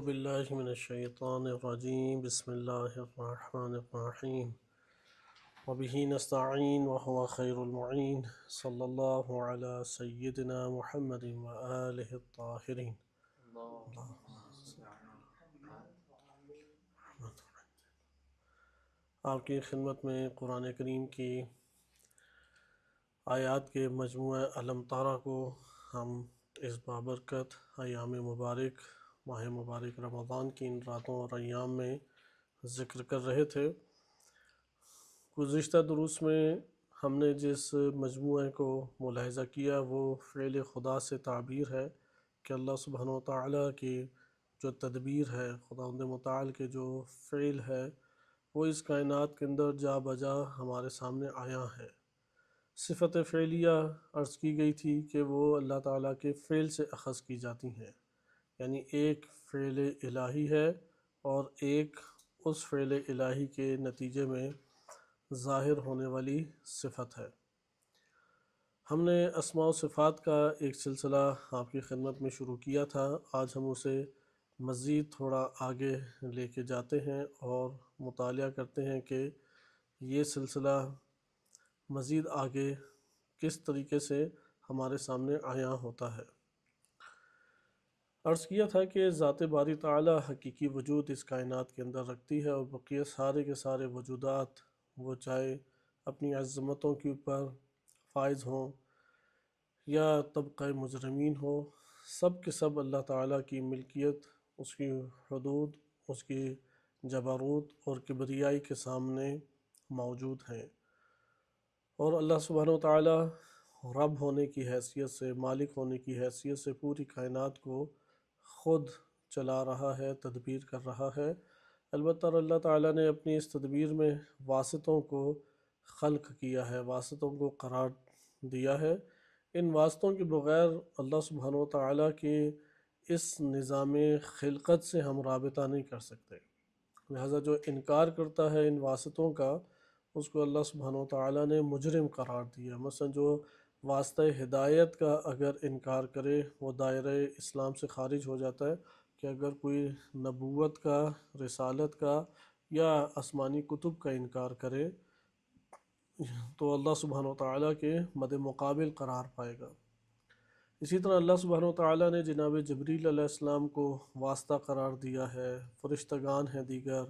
باللہ من الشیطان الرجیم بسم اللہ الرحمن الرحیم وبہ نستعین وہو خیر المعین صلی اللہ علی سیدنا محمد وآلہ الطاہرین۔ آپ کی خدمت میں قرآن کریم کی آیات کے مجموعہ علم طارہ کو ہم اس بابرکت ایام مبارک ماہ مبارک رمضان کی ان راتوں اور ایام میں ذکر کر رہے تھے۔ گزشتہ دروس میں ہم نے جس مجموعے کو ملاحظہ کیا وہ فعل خدا سے تعبیر ہے کہ اللہ سبحانہ و تعالیٰ کی جو تدبیر ہے، خداوند متعال کے جو فعل ہے وہ اس کائنات کے اندر جا بجا ہمارے سامنے آیا ہے۔ صفت فعلیہ عرض کی گئی تھی کہ وہ اللہ تعالیٰ کے فعل سے اخذ کی جاتی ہیں، یعنی ایک فعل الہی ہے اور ایک اس فعل الہی کے نتیجے میں ظاہر ہونے والی صفت ہے۔ ہم نے اسماء و صفات کا ایک سلسلہ آپ کی خدمت میں شروع کیا تھا۔ آج ہم اسے مزید تھوڑا آگے لے کے جاتے ہیں اور مطالعہ کرتے ہیں کہ یہ سلسلہ مزید آگے کس طریقے سے ہمارے سامنے عیاں ہوتا ہے۔ عرض کیا تھا کہ ذات باری تعالیٰ حقیقی وجود اس کائنات کے اندر رکھتی ہے اور بقیہ سارے کے سارے وجودات وہ چاہے اپنی عظمتوں کے اوپر فائز ہوں یا طبقہ مجرمین ہو، سب کے سب اللہ تعالیٰ کی ملکیت، اس کی حدود، اس کی جبروت اور کبریائی کے سامنے موجود ہیں، اور اللہ سبحانہ و تعالیٰ رب ہونے کی حیثیت سے، مالک ہونے کی حیثیت سے پوری کائنات کو خود چلا رہا ہے، تدبیر کر رہا ہے۔ البتہ اللہ تعالیٰ نے اپنی اس تدبیر میں واسطوں کو خلق کیا ہے، واسطوں کو قرار دیا ہے۔ ان واسطوں کے بغیر اللہ سبحانہ و تعالیٰ کے اس نظام خلقت سے ہم رابطہ نہیں کر سکتے، لہذا جو انکار کرتا ہے ان واسطوں کا اس کو اللہ سبحانہ و تعالیٰ نے مجرم قرار دیا۔ مثلا جو واسطہ ہدایت کا اگر انکار کرے وہ دائرہ اسلام سے خارج ہو جاتا ہے، کہ اگر کوئی نبوت کا، رسالت کا یا آسمانی کتب کا انکار کرے تو اللہ سبحانہ و تعالیٰ کے مد مقابل قرار پائے گا۔ اسی طرح اللہ سبحانہ و تعالیٰ نے جناب جبریل علیہ السلام کو واسطہ قرار دیا ہے، فرشتگان ہیں دیگر،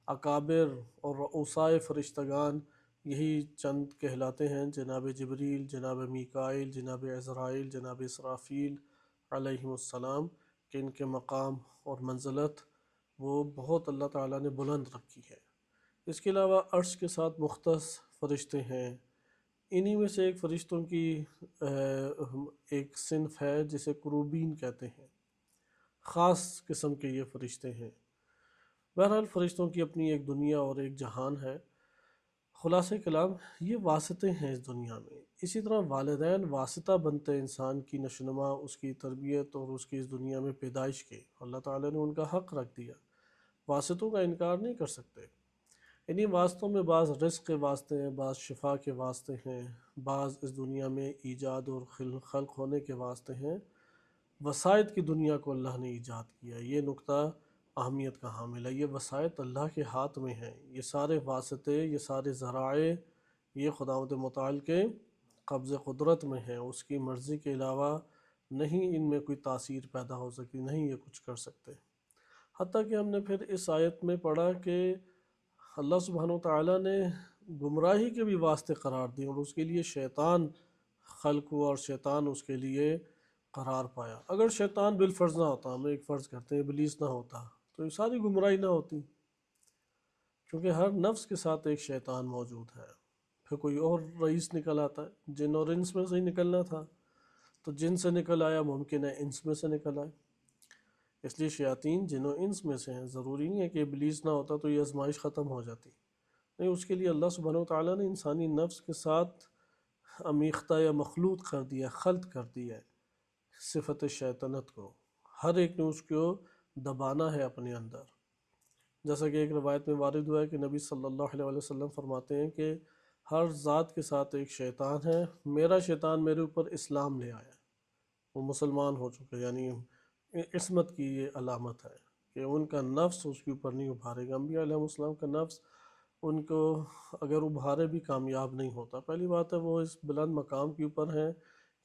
اکابر اور رؤسائے فرشتگان یہی چند کہلاتے ہیں، جناب جبریل، جناب میکائیل، جناب عزرائیل، جناب اسرافیل علیہم السلام، کہ ان کے مقام اور منزلت وہ بہت اللہ تعالیٰ نے بلند رکھی ہے۔ اس کے علاوہ عرش کے ساتھ مختص فرشتے ہیں، انہی میں سے ایک فرشتوں کی ایک صنف ہے جسے کروبین کہتے ہیں، خاص قسم کے یہ فرشتے ہیں۔ بہرحال فرشتوں کی اپنی ایک دنیا اور ایک جہان ہے۔ خلاصہ کلام یہ واسطے ہیں اس دنیا میں۔ اسی طرح والدین واسطہ بنتے انسان کی نشوونما، اس کی تربیت اور اس کی اس دنیا میں پیدائش کے، اللہ تعالیٰ نے ان کا حق رکھ دیا، واسطوں کا انکار نہیں کر سکتے۔ انہی واسطوں میں بعض رزق کے واسطے ہیں، بعض شفا کے واسطے ہیں، بعض اس دنیا میں ایجاد اور خلق ہونے کے واسطے ہیں۔ وسائط کی دنیا کو اللہ نے ایجاد کیا، یہ نقطہ اہمیت کا حامل ہے۔ یہ وسائط اللہ کے ہاتھ میں ہیں، یہ سارے واسطے، یہ سارے ذرائع، یہ خداوند متعال کے قبض قدرت میں ہیں، اس کی مرضی کے علاوہ نہیں ان میں کوئی تاثیر پیدا ہو سکتی، نہیں یہ کچھ کر سکتے۔ حتیٰ کہ ہم نے پھر اس آیت میں پڑھا کہ اللہ سبحانہ و تعالیٰ نے گمراہی کے بھی واسطے قرار دیے اور اس کے لیے شیطان خلق ہوا اور شیطان اس کے لیے قرار پایا۔ اگر شیطان بالفرض نہ ہوتا، ہم ایک فرض کرتے ہیں ابلیس نہ ہوتا تو یہ ساری گمراہی نہ ہوتی، کیونکہ ہر نفس کے ساتھ ایک شیطان موجود ہے۔ پھر کوئی اور رئیس نکل آتا ہے، جن اور انس میں سے ہی نکلنا تھا تو جن سے نکل آیا، ممکن ہے انس میں سے نکل آئے، اس لیے شیاطین جن و انس میں سے ہیں۔ ضروری نہیں ہے کہ ابلیس نہ ہوتا تو یہ آزمائش ختم ہو جاتی، نہیں، اس کے لیے اللہ سبحانہ و تعالیٰ نے انسانی نفس کے ساتھ امیختہ یا مخلوط کر دیا، خلط کر دیا ہے صفت شیطنت کو، ہر ایک نے اس کو دبانا ہے اپنے اندر۔ جیسا کہ ایک روایت میں وارد ہوا ہے کہ نبی صلی اللہ علیہ وسلم فرماتے ہیں کہ ہر ذات کے ساتھ ایک شیطان ہے، میرا شیطان میرے اوپر اسلام لے آیا، وہ مسلمان ہو چکے، یعنی عصمت کی یہ علامت ہے۔ کہ ان کا نفس اس کے اوپر نہیں ابھارے گا۔ انبیاء علیہ السلام کا نفس ان کو اگر ابھارے بھی کامیاب نہیں ہوتا۔ پہلی بات ہے وہ اس بلند مقام کے اوپر ہیں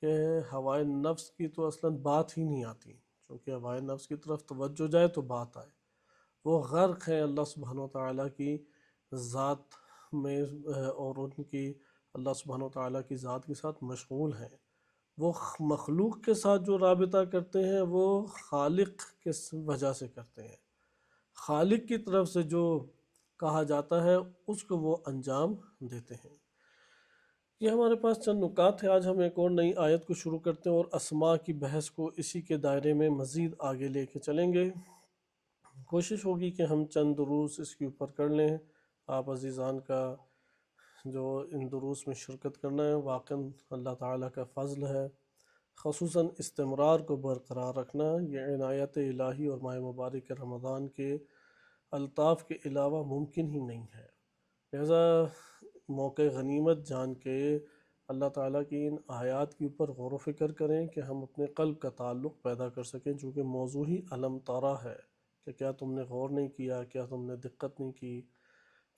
کہ ہوائے نفس کی تو اصلاً بات ہی نہیں آتی، چونکہ ہوائے نفس کی طرف توجہ جائے تو بات آئے۔ وہ غرق ہیں اللہ سبحانہ وتعالیٰ کی ذات میں، اور ان کی اللہ سبحانہ وتعالیٰ کی ذات کے ساتھ مشغول ہیں۔ وہ مخلوق کے ساتھ جو رابطہ کرتے ہیں وہ خالق کے وجہ سے کرتے ہیں۔ خالق کی طرف سے جو کہا جاتا ہے اس کو وہ انجام دیتے ہیں۔ یہ ہمارے پاس چند نکات ہیں۔ آج ہم ایک اور نئی آیت کو شروع کرتے ہیں اور اسماء کی بحث کو اسی کے دائرے میں مزید آگے لے کے چلیں گے۔ کوشش ہوگی کہ ہم چند دروس اس کے اوپر کر لیں۔ آپ عزیزان کا جو ان دروس میں شرکت کرنا ہے واقعاً اللہ تعالیٰ کا فضل ہے، خصوصاً استمرار کو برقرار رکھنا یہ عنایت الہی اور ماہ مبارک رمضان کے الطاف کے علاوہ ممکن ہی نہیں ہے۔ لہذا موقع غنیمت جان کے اللہ تعالیٰ کی ان آیات کے اوپر غور و فکر کریں کہ ہم اپنے قلب کا تعلق پیدا کر سکیں، چونکہ موضوع ہی علم تارا ہے کہ کیا تم نے غور نہیں کیا، کیا تم نے دقت نہیں کی،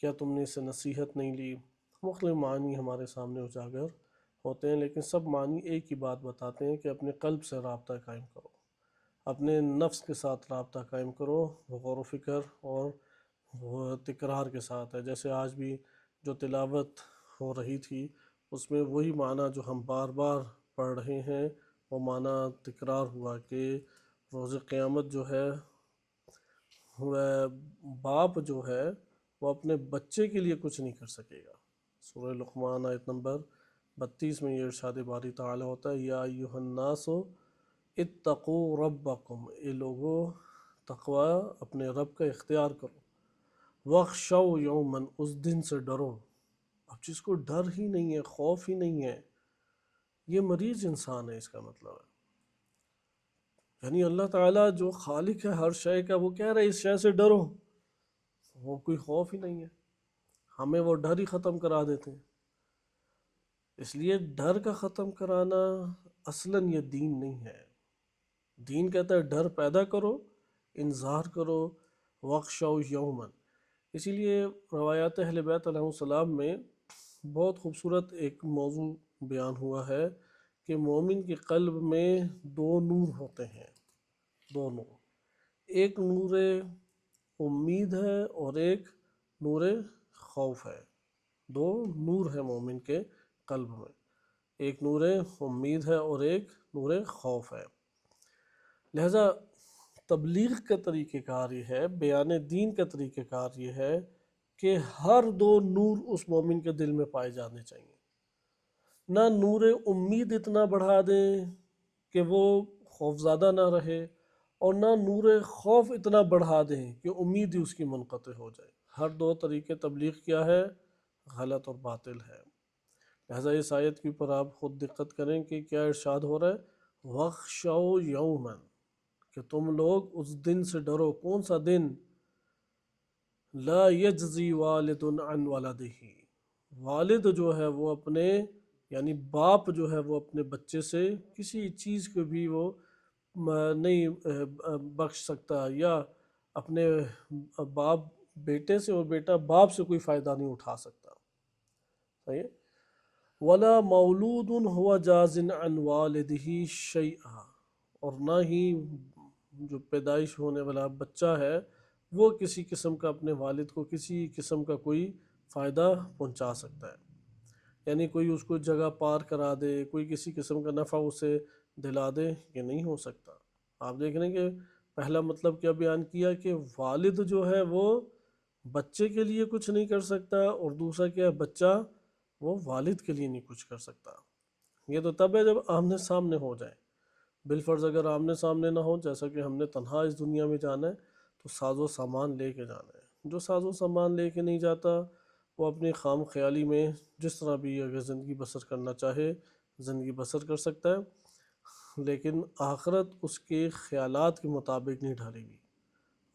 کیا تم نے اسے نصیحت نہیں لی۔ مختلف معنی ہمارے سامنے اجاگر ہوتے ہیں، لیکن سب معنی ایک ہی بات بتاتے ہیں کہ اپنے قلب سے رابطہ قائم کرو، اپنے نفس کے ساتھ رابطہ قائم کرو، غور و فکر اور وہ تکرار کے ساتھ ہے۔ جیسے آج بھی جو تلاوت ہو رہی تھی اس میں وہی معنی جو ہم بار بار پڑھ رہے ہیں وہ معنی تکرار ہوا کہ روز قیامت جو ہے وہ باپ جو ہے وہ اپنے بچے کے لیے کچھ نہیں کر سکے گا۔ سورہ لقمان آیت نمبر 32 میں یہ ارشاد باری تعالیٰ ہوتا ہے، یا ایھا الناس اتقوا ربکم، اے لوگو تقوی اپنے رب کا اختیار کرو، واخشوا یوما، اس دن سے ڈرو۔ اب جس کو ڈر ہی نہیں ہے، خوف ہی نہیں ہے، یہ مریض انسان ہے، اس کا مطلب ہے۔ یعنی اللہ تعالیٰ جو خالق ہے ہر شے کا وہ کہہ رہا ہے اس شے سے ڈرو، وہ کوئی خوف ہی نہیں ہے، ہمیں وہ ڈر ہی ختم کرا دیتے ہیں۔ اس لیے ڈر کا ختم کرانا اصلاً یہ دین نہیں ہے۔ دین کہتا ہے ڈر پیدا کرو، انذار کرو، واخشوا یوما۔ اسی لیے روایات اہل بیت علیہ السلام میں بہت خوبصورت ایک موضوع بیان ہوا ہے کہ مومن کے قلب میں دو نور ہوتے ہیں، دو نور، ایک نور امید ہے اور ایک نور خوف ہے۔ دو نور ہے مومن کے قلب میں، ایک نور امید ہے اور ایک نور خوف ہے۔ لہذا تبلیغ کا طریقہ کار یہ ہے، بیان دین کا طریقہ کار یہ ہے کہ ہر دو نور اس مومن کے دل میں پائے جانے چاہیے۔ نہ نور امید اتنا بڑھا دیں کہ وہ خوفزدہ نہ رہے، اور نہ نور خوف اتنا بڑھا دیں کہ امید ہی اس کی منقطع ہو جائے۔ ہر دو طریقے تبلیغ کیا ہے؟ غلط اور باطل ہے۔ لہذا اس آیت کے اوپر آپ خود دقت کریں کہ کیا ارشاد ہو رہا ہے، واخشوا یوما، کہ تم لوگ اس دن سے ڈرو۔ کون سا دن؟ لا یجزی والد عن ولدہ، والد جو ہے وہ اپنے، یعنی باپ جو ہے وہ اپنے بچے سے کسی چیز کو بھی وہ نہیں بخش سکتا، یا اپنے باپ بیٹے سے اور بیٹا باپ سے کوئی فائدہ نہیں اٹھا سکتا۔ صحیح ہے؟ ولا مولود هو جاز عن والدہ شیئا، اور نہ ہی جو پیدائش ہونے والا بچہ ہے وہ کسی قسم کا اپنے والد کو کسی قسم کا کوئی فائدہ پہنچا سکتا ہے۔ یعنی کوئی اس کو جگہ پار کرا دے، کوئی کسی قسم کا نفع اسے دلا دے، یہ نہیں ہو سکتا۔ آپ دیکھ رہے ہیں کہ پہلا مطلب کیا بیان کیا کہ والد جو ہے وہ بچے کے لیے کچھ نہیں کر سکتا، اور دوسرا کیا ہے، بچہ وہ والد کے لیے نہیں کچھ کر سکتا۔ یہ تو تب ہے جب آمنے سامنے ہو جائے۔ بالفرض اگر آمنے سامنے نہ ہو، جیسا کہ ہم نے تنہا اس دنیا میں جانا ہے تو ساز و سامان لے کے جانا ہے۔ جو ساز و سامان لے کے نہیں جاتا وہ اپنی خام خیالی میں جس طرح بھی اگر زندگی بسر کرنا چاہے زندگی بسر کر سکتا ہے، لیکن آخرت اس کے خیالات کے مطابق نہیں ڈھالے گی۔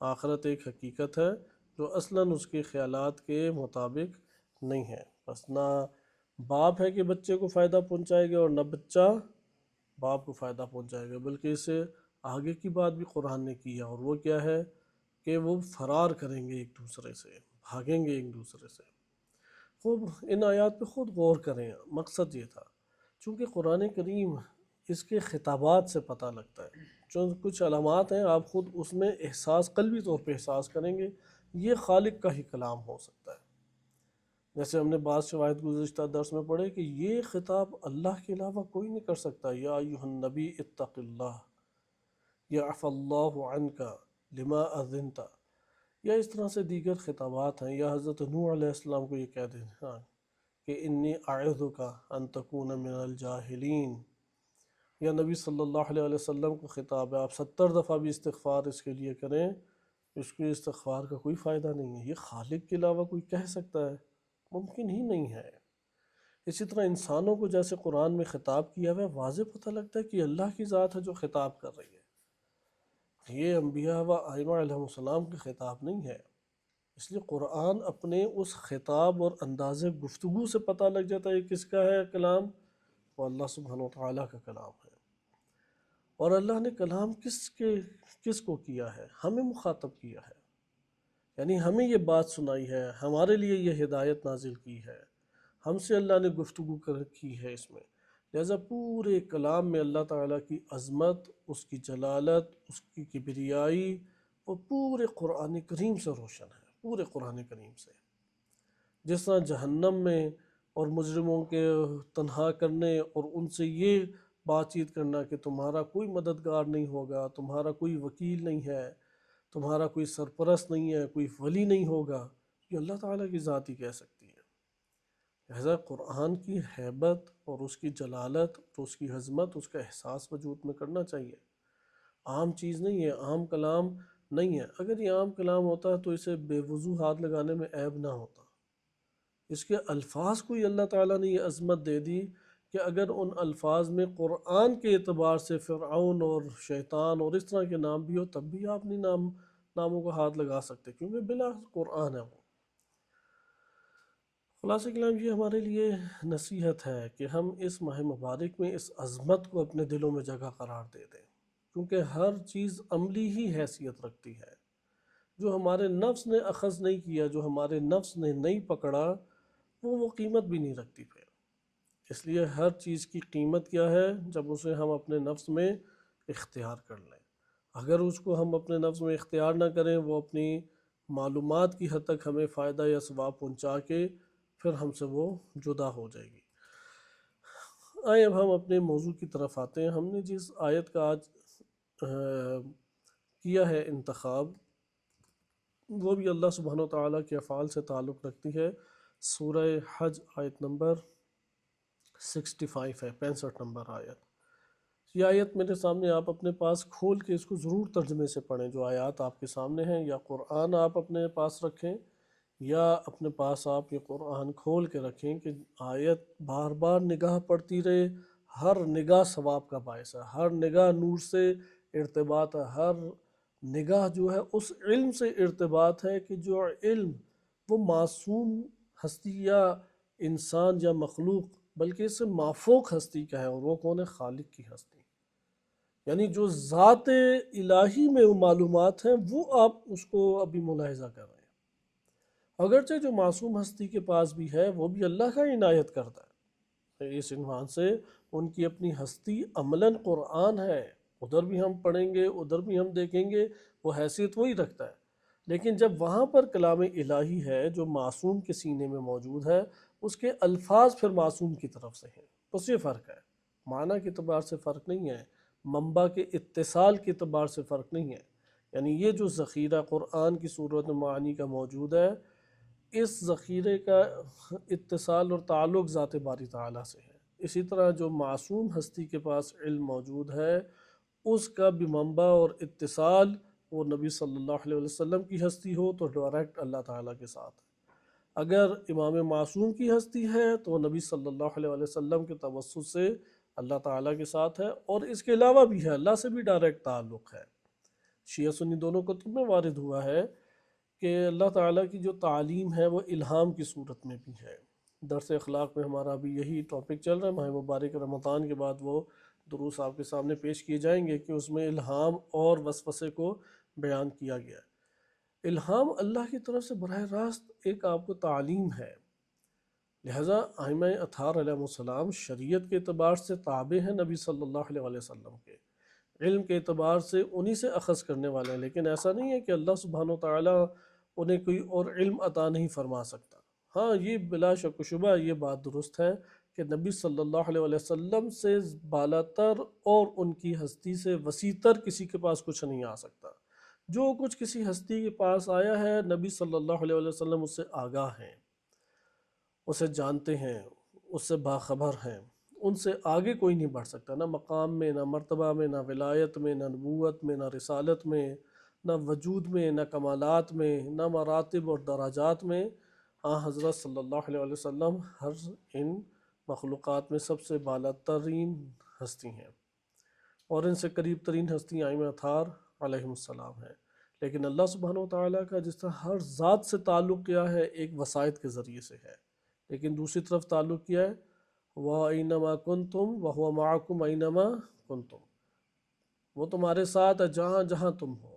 آخرت ایک حقیقت ہے جو اصلاً اس کے خیالات کے مطابق نہیں ہے۔ بس نہ باپ ہے کہ بچے کو فائدہ پہنچائے گا، اور نہ بچہ باپ کو فائدہ پہنچائے گا، بلکہ اس سے آگے کی بات بھی قرآن نے کی ہے، اور وہ کیا ہے کہ وہ فرار کریں گے ایک دوسرے سے، بھاگیں گے ایک دوسرے سے۔ خوب ان آیات پہ خود غور کریں، مقصد یہ تھا چونکہ قرآن کریم اس کے خطابات سے پتہ لگتا ہے، جو کچھ علامات ہیں آپ خود اس میں احساس، قلبی طور پہ احساس کریں گے یہ خالق کا ہی کلام ہو سکتا ہے۔ جیسے ہم نے بعض شواہد گزشتہ درس میں پڑھے کہ یہ خطاب اللہ کے علاوہ کوئی نہیں کر سکتا، یا ایھا النبی اتق اللہ، یعف اللہ عنک لما اذنت، یا اس طرح سے دیگر خطابات ہیں، یا حضرت نوح علیہ السلام کو یہ کہہ دیں ہاں کہ انی اعوذک ان تکون من الجاہلین، یا نبی صلی اللہ علیہ وسلم کو خطاب ہے، آپ 70 دفعہ بھی استغفار اس کے لیے کریں، اس کے استغفار کا کوئی فائدہ نہیں ہے۔ یہ خالق کے علاوہ کوئی کہہ سکتا ہے؟ ممکن ہی نہیں ہے۔ اسی طرح انسانوں کو جیسے قرآن میں خطاب کیا ہوا ہے، واضح پتہ لگتا ہے کہ اللہ کی ذات ہے جو خطاب کر رہی ہے، یہ انبیاء و ائمہ علیہم السلام کے خطاب نہیں ہے۔ اس لیے قرآن اپنے اس خطاب اور انداز گفتگو سے پتہ لگ جاتا ہے کس کا ہے کلام، وہ اللہ سبحانہ وتعالیٰ کا کلام ہے۔ اور اللہ نے کلام کس کو کیا ہے؟ ہمیں مخاطب کیا ہے، یعنی ہمیں یہ بات سنائی ہے، ہمارے لیے یہ ہدایت نازل کی ہے، ہم سے اللہ نے گفتگو کی ہے اس میں۔ لہذا پورے کلام میں اللہ تعالیٰ کی عظمت، اس کی جلالت، اس کی کبریائی، وہ پورے قرآن کریم سے روشن ہے، پورے قرآن کریم سے۔ جس طرح جہنم میں اور مجرموں کے تنہا کرنے اور ان سے یہ بات چیت کرنا کہ تمہارا کوئی مددگار نہیں ہوگا، تمہارا کوئی وکیل نہیں ہے، تمہارا کوئی سرپرست نہیں ہے، کوئی ولی نہیں ہوگا، یہ اللہ تعالیٰ کی ذات ہی کہہ سکتی ہے۔ لہذا قرآن کی ہیبت اور اس کی جلالت اور اس کی عظمت، اس کا احساس وجود میں کرنا چاہیے۔ عام چیز نہیں ہے، عام کلام نہیں ہے۔ اگر یہ عام کلام ہوتا تو اسے بے وضو ہاتھ لگانے میں عیب نہ ہوتا۔ اس کے الفاظ کو ہی اللہ تعالیٰ نے یہ عظمت دے دی کہ اگر ان الفاظ میں قرآن کے اعتبار سے فرعون اور شیطان اور اس طرح کے نام بھی ہو تب بھی آپ نہیں ناموں کو ہاتھ لگا سکتے، کیونکہ بلا قرآن ہے وہ۔ خلاصہ کلام یہ ہمارے لیے نصیحت ہے کہ ہم اس ماہ مبارک میں اس عظمت کو اپنے دلوں میں جگہ قرار دے دیں، کیونکہ ہر چیز عملی ہی حیثیت رکھتی ہے۔ جو ہمارے نفس نے اخذ نہیں کیا، جو ہمارے نفس نے نہیں پکڑا، وہ قیمت بھی نہیں رکھتی پھر۔ اس لیے ہر چیز کی قیمت کیا ہے؟ جب اسے ہم اپنے نفس میں اختیار کر لیں۔ اگر اس کو ہم اپنے نفس میں اختیار نہ کریں، وہ اپنی معلومات کی حد تک ہمیں فائدہ یا ثواب پہنچا کے پھر ہم سے وہ جدا ہو جائے گی۔ آئیں اب ہم اپنے موضوع کی طرف آتے ہیں۔ ہم نے جس آیت کا آج کیا ہے انتخاب، وہ بھی اللہ سبحانہ وتعالیٰ کے افعال سے تعلق رکھتی ہے۔ سورہ حج آیت نمبر 65 ہے، 65 نمبر آیت۔ یہ آیت میرے سامنے، آپ اپنے پاس کھول کے اس کو ضرور ترجمے سے پڑھیں۔ جو آیات آپ کے سامنے ہیں، یا قرآن آپ اپنے پاس رکھیں یا اپنے پاس آپ یہ قرآن کھول کے رکھیں کہ آیت بار بار نگاہ پڑتی رہے۔ ہر نگاہ ثواب کا باعث ہے، ہر نگاہ نور سے ارتباط ہے، ہر نگاہ جو ہے اس علم سے ارتباط ہے کہ جو علم وہ معصوم ہستی یا انسان یا مخلوق بلکہ اس سے مافوق ہستی کا ہے، اور وہ کون ہے؟ خالق کی ہستی۔ یعنی جو ذات الہی میں معلومات ہیں وہ آپ اس کو ابھی ملاحظہ کر رہے ہیں، اگرچہ جو معصوم ہستی کے پاس بھی ہے وہ بھی اللہ کا عنایت کرتا ہے اس عنوان سے، ان کی اپنی ہستی عملاً قرآن ہے، ادھر بھی ہم پڑھیں گے، ادھر بھی ہم دیکھیں گے، وہ حیثیت وہی رکھتا ہے۔ لیکن جب وہاں پر کلام الہی ہے جو معصوم کے سینے میں موجود ہے، اس کے الفاظ پھر معصوم کی طرف سے ہیں، اس سے فرق ہے۔ معنی کے اعتبار سے فرق نہیں ہے، منبع کے اتصال کے اعتبار سے فرق نہیں ہے۔ یعنی یہ جو ذخیرہ قرآن کی صورت معانی کا موجود ہے، اس ذخیرے کا اتصال اور تعلق ذات باری تعالیٰ سے ہے۔ اسی طرح جو معصوم ہستی کے پاس علم موجود ہے، اس کا بھی منبع اور اتصال وہ نبی صلی اللہ علیہ وسلم کی ہستی ہو تو ڈائریکٹ اللہ تعالیٰ کے ساتھ ہے۔ اگر امام معصوم کی ہستی ہے تو نبی صلی اللہ علیہ وسلم کے توسط سے اللہ تعالیٰ کے ساتھ ہے، اور اس کے علاوہ بھی ہے، اللہ سے بھی ڈائریکٹ تعلق ہے۔ شیعہ سنی دونوں کتب میں وارد ہوا ہے کہ اللہ تعالیٰ کی جو تعلیم ہے وہ الہام کی صورت میں بھی ہے۔ درس اخلاق میں ہمارا ابھی یہی ٹاپک چل رہا ہے، ماہ مبارک رمضان کے بعد وہ دروس آپ کے سامنے پیش کیے جائیں گے کہ اس میں الہام اور وسوسے کو بیان کیا گیا ہے۔ الہام اللہ کی طرف سے براہ راست ایک آپ کو تعلیم ہے، لہٰذا ائمہ اطہار علیہ السلام شریعت کے اعتبار سے تابع ہیں نبی صلی اللہ علیہ وسلم کے، علم کے اعتبار سے انہی سے اخذ کرنے والے ہیں، لیکن ایسا نہیں ہے کہ اللہ سبحانہ وتعالیٰ انہیں کوئی اور علم عطا نہیں فرما سکتا۔ ہاں، یہ بلا شک و شبہ یہ بات درست ہے کہ نبی صلی اللہ علیہ وسلم سے بالاتر اور ان کی ہستی سے وسیع تر کسی کے پاس کچھ نہیں آ سکتا۔ جو کچھ کسی ہستی کے پاس آیا ہے نبی صلی اللہ علیہ وسلم اس سے آگاہ ہیں، اسے جانتے ہیں، اس سے باخبر ہیں، ان سے آگے کوئی نہیں بڑھ سکتا، نہ مقام میں، نہ مرتبہ میں، نہ ولایت میں، نہ نبوت میں، نہ رسالت میں، نہ وجود میں، نہ کمالات میں، نہ مراتب اور درجات میں۔ ہاں، حضرت صلی اللہ علیہ وسلم ہر ان مخلوقات میں سب سے بالا ترین ہستی ہیں، اور ان سے قریب ترین ہستی ائمہ اطہار علیہ السلام ہیں۔ لیکن اللہ سبحانہ وتعالیٰ کا جس طرح ہر ذات سے تعلق کیا ہے ایک وسائط کے ذریعے سے ہے، لیکن دوسری طرف تعلق کیا ہے وَأَيْنَمَا كُنْتُمْ وَهُوَ مَعَكُمْ أَيْنَمَا كُنْتُمْ، وہ تمہارے ساتھ ہے جہاں جہاں تم ہو۔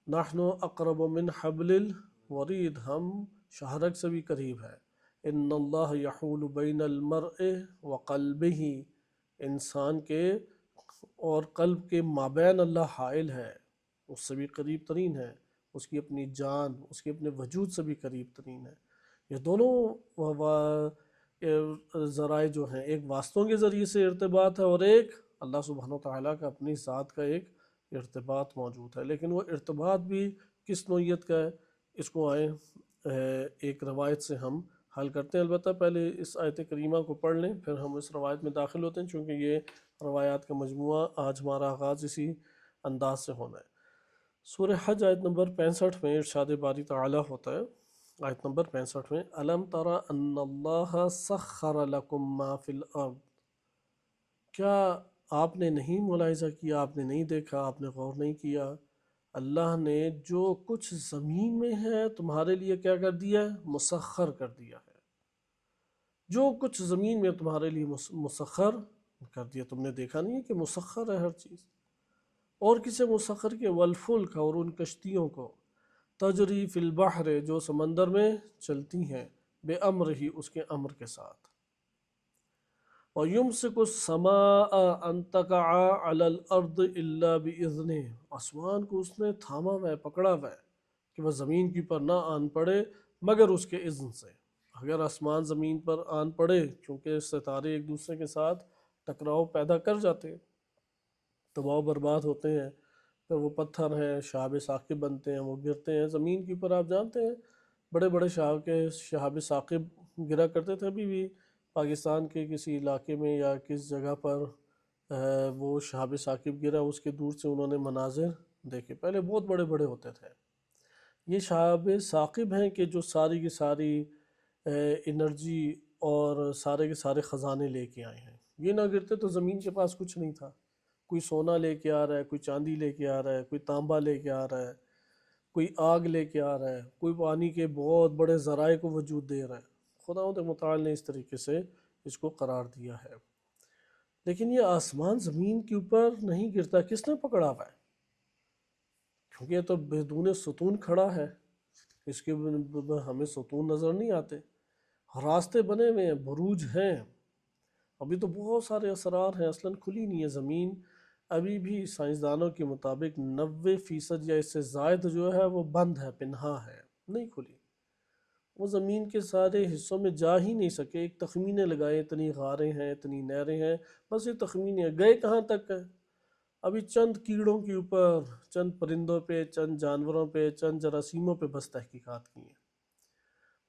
نحن اقرب من حبل الورید، ہم شہرک سے بھی قریب ہے۔ ان اللہ یحول بین المرء وقلبہ، انسان کے اور قلب کے مابین اللہ حائل ہے، اس سے بھی قریب ترین ہے، اس کی اپنی جان، اس کے اپنے وجود سے بھی قریب ترین ہے۔ یہ دونوں ذرائع جو ہیں، ایک واسطوں کے ذریعے سے ارتباط ہے اور ایک اللہ سبحانہ وتعالیٰ کا اپنی ذات کا ایک ارتباط موجود ہے، لیکن وہ ارتباط بھی کس نوعیت کا ہے اس کو ایک روایت سے ہم حل کرتے ہیں۔ البتہ پہلے اس آیت کریمہ کو پڑھ لیں، پھر ہم اس روایت میں داخل ہوتے ہیں، چونکہ یہ روایات کا مجموعہ آج ہمارا آغاز اسی انداز سے ہونا ہے۔ سورہ حج آیت نمبر 65 میں ارشاد باری تعالیٰ ہوتا ہے، آیت نمبر 65 میں الم تر ان اللہ سخر لکم ما فی الارض، کیا آپ نے نہیں ملاحظہ کیا، آپ نے نہیں دیکھا، آپ نے غور نہیں کیا، اللہ نے جو کچھ زمین میں ہے تمہارے لیے کیا کر دیا ہے؟ مسخر کر دیا ہے۔ جو کچھ زمین میں تمہارے لیے مسخر کر دیا، تم نے دیکھا نہیں ہے کہ مسخر ہے ہر چیز؟ اور کسے مسخر کیا؟ والفلک، اور ان کشتیوں کو، تجری فی البحر، جو سمندر میں چلتی ہیں، بے امر ہی، اس کے امر کے ساتھ۔ وَيُمْسِكُ السَّمَاءَ أَن تَقَعَ عَلَى الْأَرْضِ إِلَّا بِإِذْنِهِ، آسمان کو اس نے تھاما ہوا ہے، پکڑا ہوا ہے کہ وہ زمین کے اوپر نہ آن پڑے مگر اس کے اذن سے۔ اگر آسمان زمین پر آن پڑے، چونکہ ستارے ایک دوسرے کے ساتھ ٹکراؤ پیدا کر جاتے ہیں، تباہ و برباد ہوتے ہیں، پھر وہ پتھر ہیں، شہاب ثاقب بنتے ہیں، وہ گرتے ہیں زمین کے اوپر۔ آپ جانتے ہیں بڑے بڑے شہاب ثاقب گرا کرتے تھے، ابھی بھی پاکستان کے کسی علاقے میں یا کس جگہ پر وہ شہاب ثاقب گرا، اس کے دور سے انہوں نے مناظر دیکھے، پہلے بہت بڑے بڑے ہوتے تھے۔ یہ شہاب ثاقب ہیں کہ جو ساری کی ساری انرجی اور سارے کے سارے خزانے لے کے آئے ہیں۔ یہ نہ گرتے تو زمین کے پاس کچھ نہیں تھا، کوئی سونا لے کے آ رہا ہے، کوئی چاندی لے کے آ رہا ہے، کوئی تانبا لے کے آ رہا ہے، کوئی آگ لے کے آ رہا ہے، کوئی پانی کے بہت بڑے ذرائع کو وجود دے رہا ہے۔ خداوند متعال نے اس طریقے سے اس کو قرار دیا ہے۔ لیکن یہ آسمان زمین کے اوپر نہیں گرتا، کس نے پکڑا ہوا ہے؟ کیونکہ یہ تو بدون ستون کھڑا ہے، اس کے ہمیں ستون نظر نہیں آتے، راستے بنے ہوئے ہیں، بروج ہیں، ابھی تو بہت سارے اسرار ہیں، اصلاً کھلی نہیں ہے زمین۔ ابھی بھی سائنسدانوں کے مطابق 90% یا اس سے زائد جو ہے وہ بند ہے، پنہا ہے، نہیں کھلی۔ وہ زمین کے سارے حصوں میں جا ہی نہیں سکے، ایک تخمینے لگائے، اتنی غاریں ہیں، اتنی نہریں ہیں، بس یہ تخمینے ہیں، گئے کہاں تک ہے؟ ابھی چند کیڑوں کے اوپر، چند پرندوں پہ، چند جانوروں پہ، چند جراثیموں پہ بس تحقیقات کی ہیں۔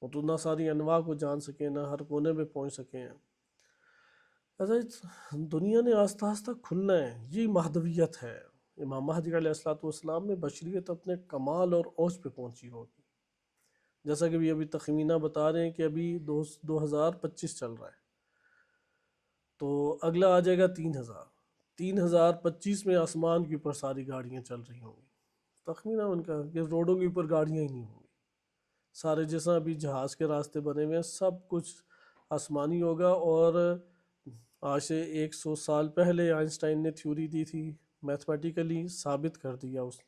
وہ تو نہ ساری انواع کو جان سکیں، نہ ہر کونے پہ پہنچ سکیں ہیں۔ دنیا نے آہستہ آہستہ کھلنا ہے، یہ مہدویت ہے۔ امام مہدی علیہ السلام میں بشریت اپنے کمال اور اوج پہ پہنچی ہوگی، جیسا کہ ابھی تخمینہ بتا رہے ہیں کہ ابھی 2025 چل رہا ہے، تو اگلا آ جائے گا 3025 میں آسمان کے اوپر ساری گاڑیاں چل رہی ہوں گی۔ تخمینہ ان کا کہ روڈوں کے اوپر گاڑیاں ہی نہیں ہوں گی، سارے جیسا ابھی جہاز کے راستے بنے ہوئے ہیں سب کچھ آسمانی ہوگا۔ اور آج سے 100 سال پہلے آئنسٹائن نے تھیوری دی تھی، میتھمیٹیکلی ثابت کر دیا اس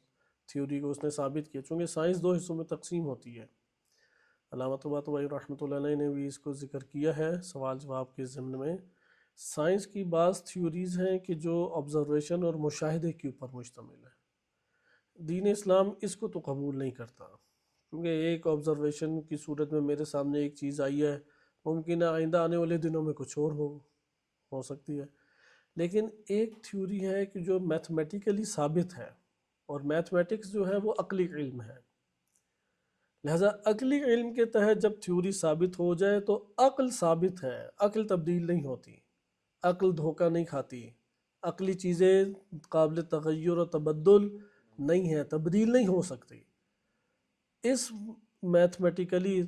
تھیوری کو اس نے ثابت کیا، چونکہ سائنس دو حصوں میں تقسیم ہوتی ہے۔ علامہ طباطبائی رحمۃ اللہ علیہ نے بھی اس کو ذکر کیا ہے سوال جواب کے ضمن میں۔ سائنس کی بعض تھیوریز ہیں کہ جو آبزرویشن اور مشاہدے کے اوپر مشتمل ہے، دین اسلام اس کو تو قبول نہیں کرتا، کیونکہ ایک آبزرویشن کی صورت میں میرے سامنے ایک چیز آئی ہے، ممکن ہے آئندہ آنے والے دنوں میں کچھ اور ہو سکتی ہے، لیکن ایک تھیوری ہے کہ جو میتھمیٹیکلی ثابت ہے، اور میتھمیٹکس جو ہے وہ عقلی علم ہے، لہٰذا عقلی علم کے تحت جب تھیوری ثابت ہو جائے تو عقل ثابت ہے، عقل تبدیل نہیں ہوتی، عقل دھوکہ نہیں کھاتی، عقلی چیزیں قابل تغیر و تبدل نہیں ہیں، تبدیل نہیں ہو سکتی۔ اس میتھمیٹیکلی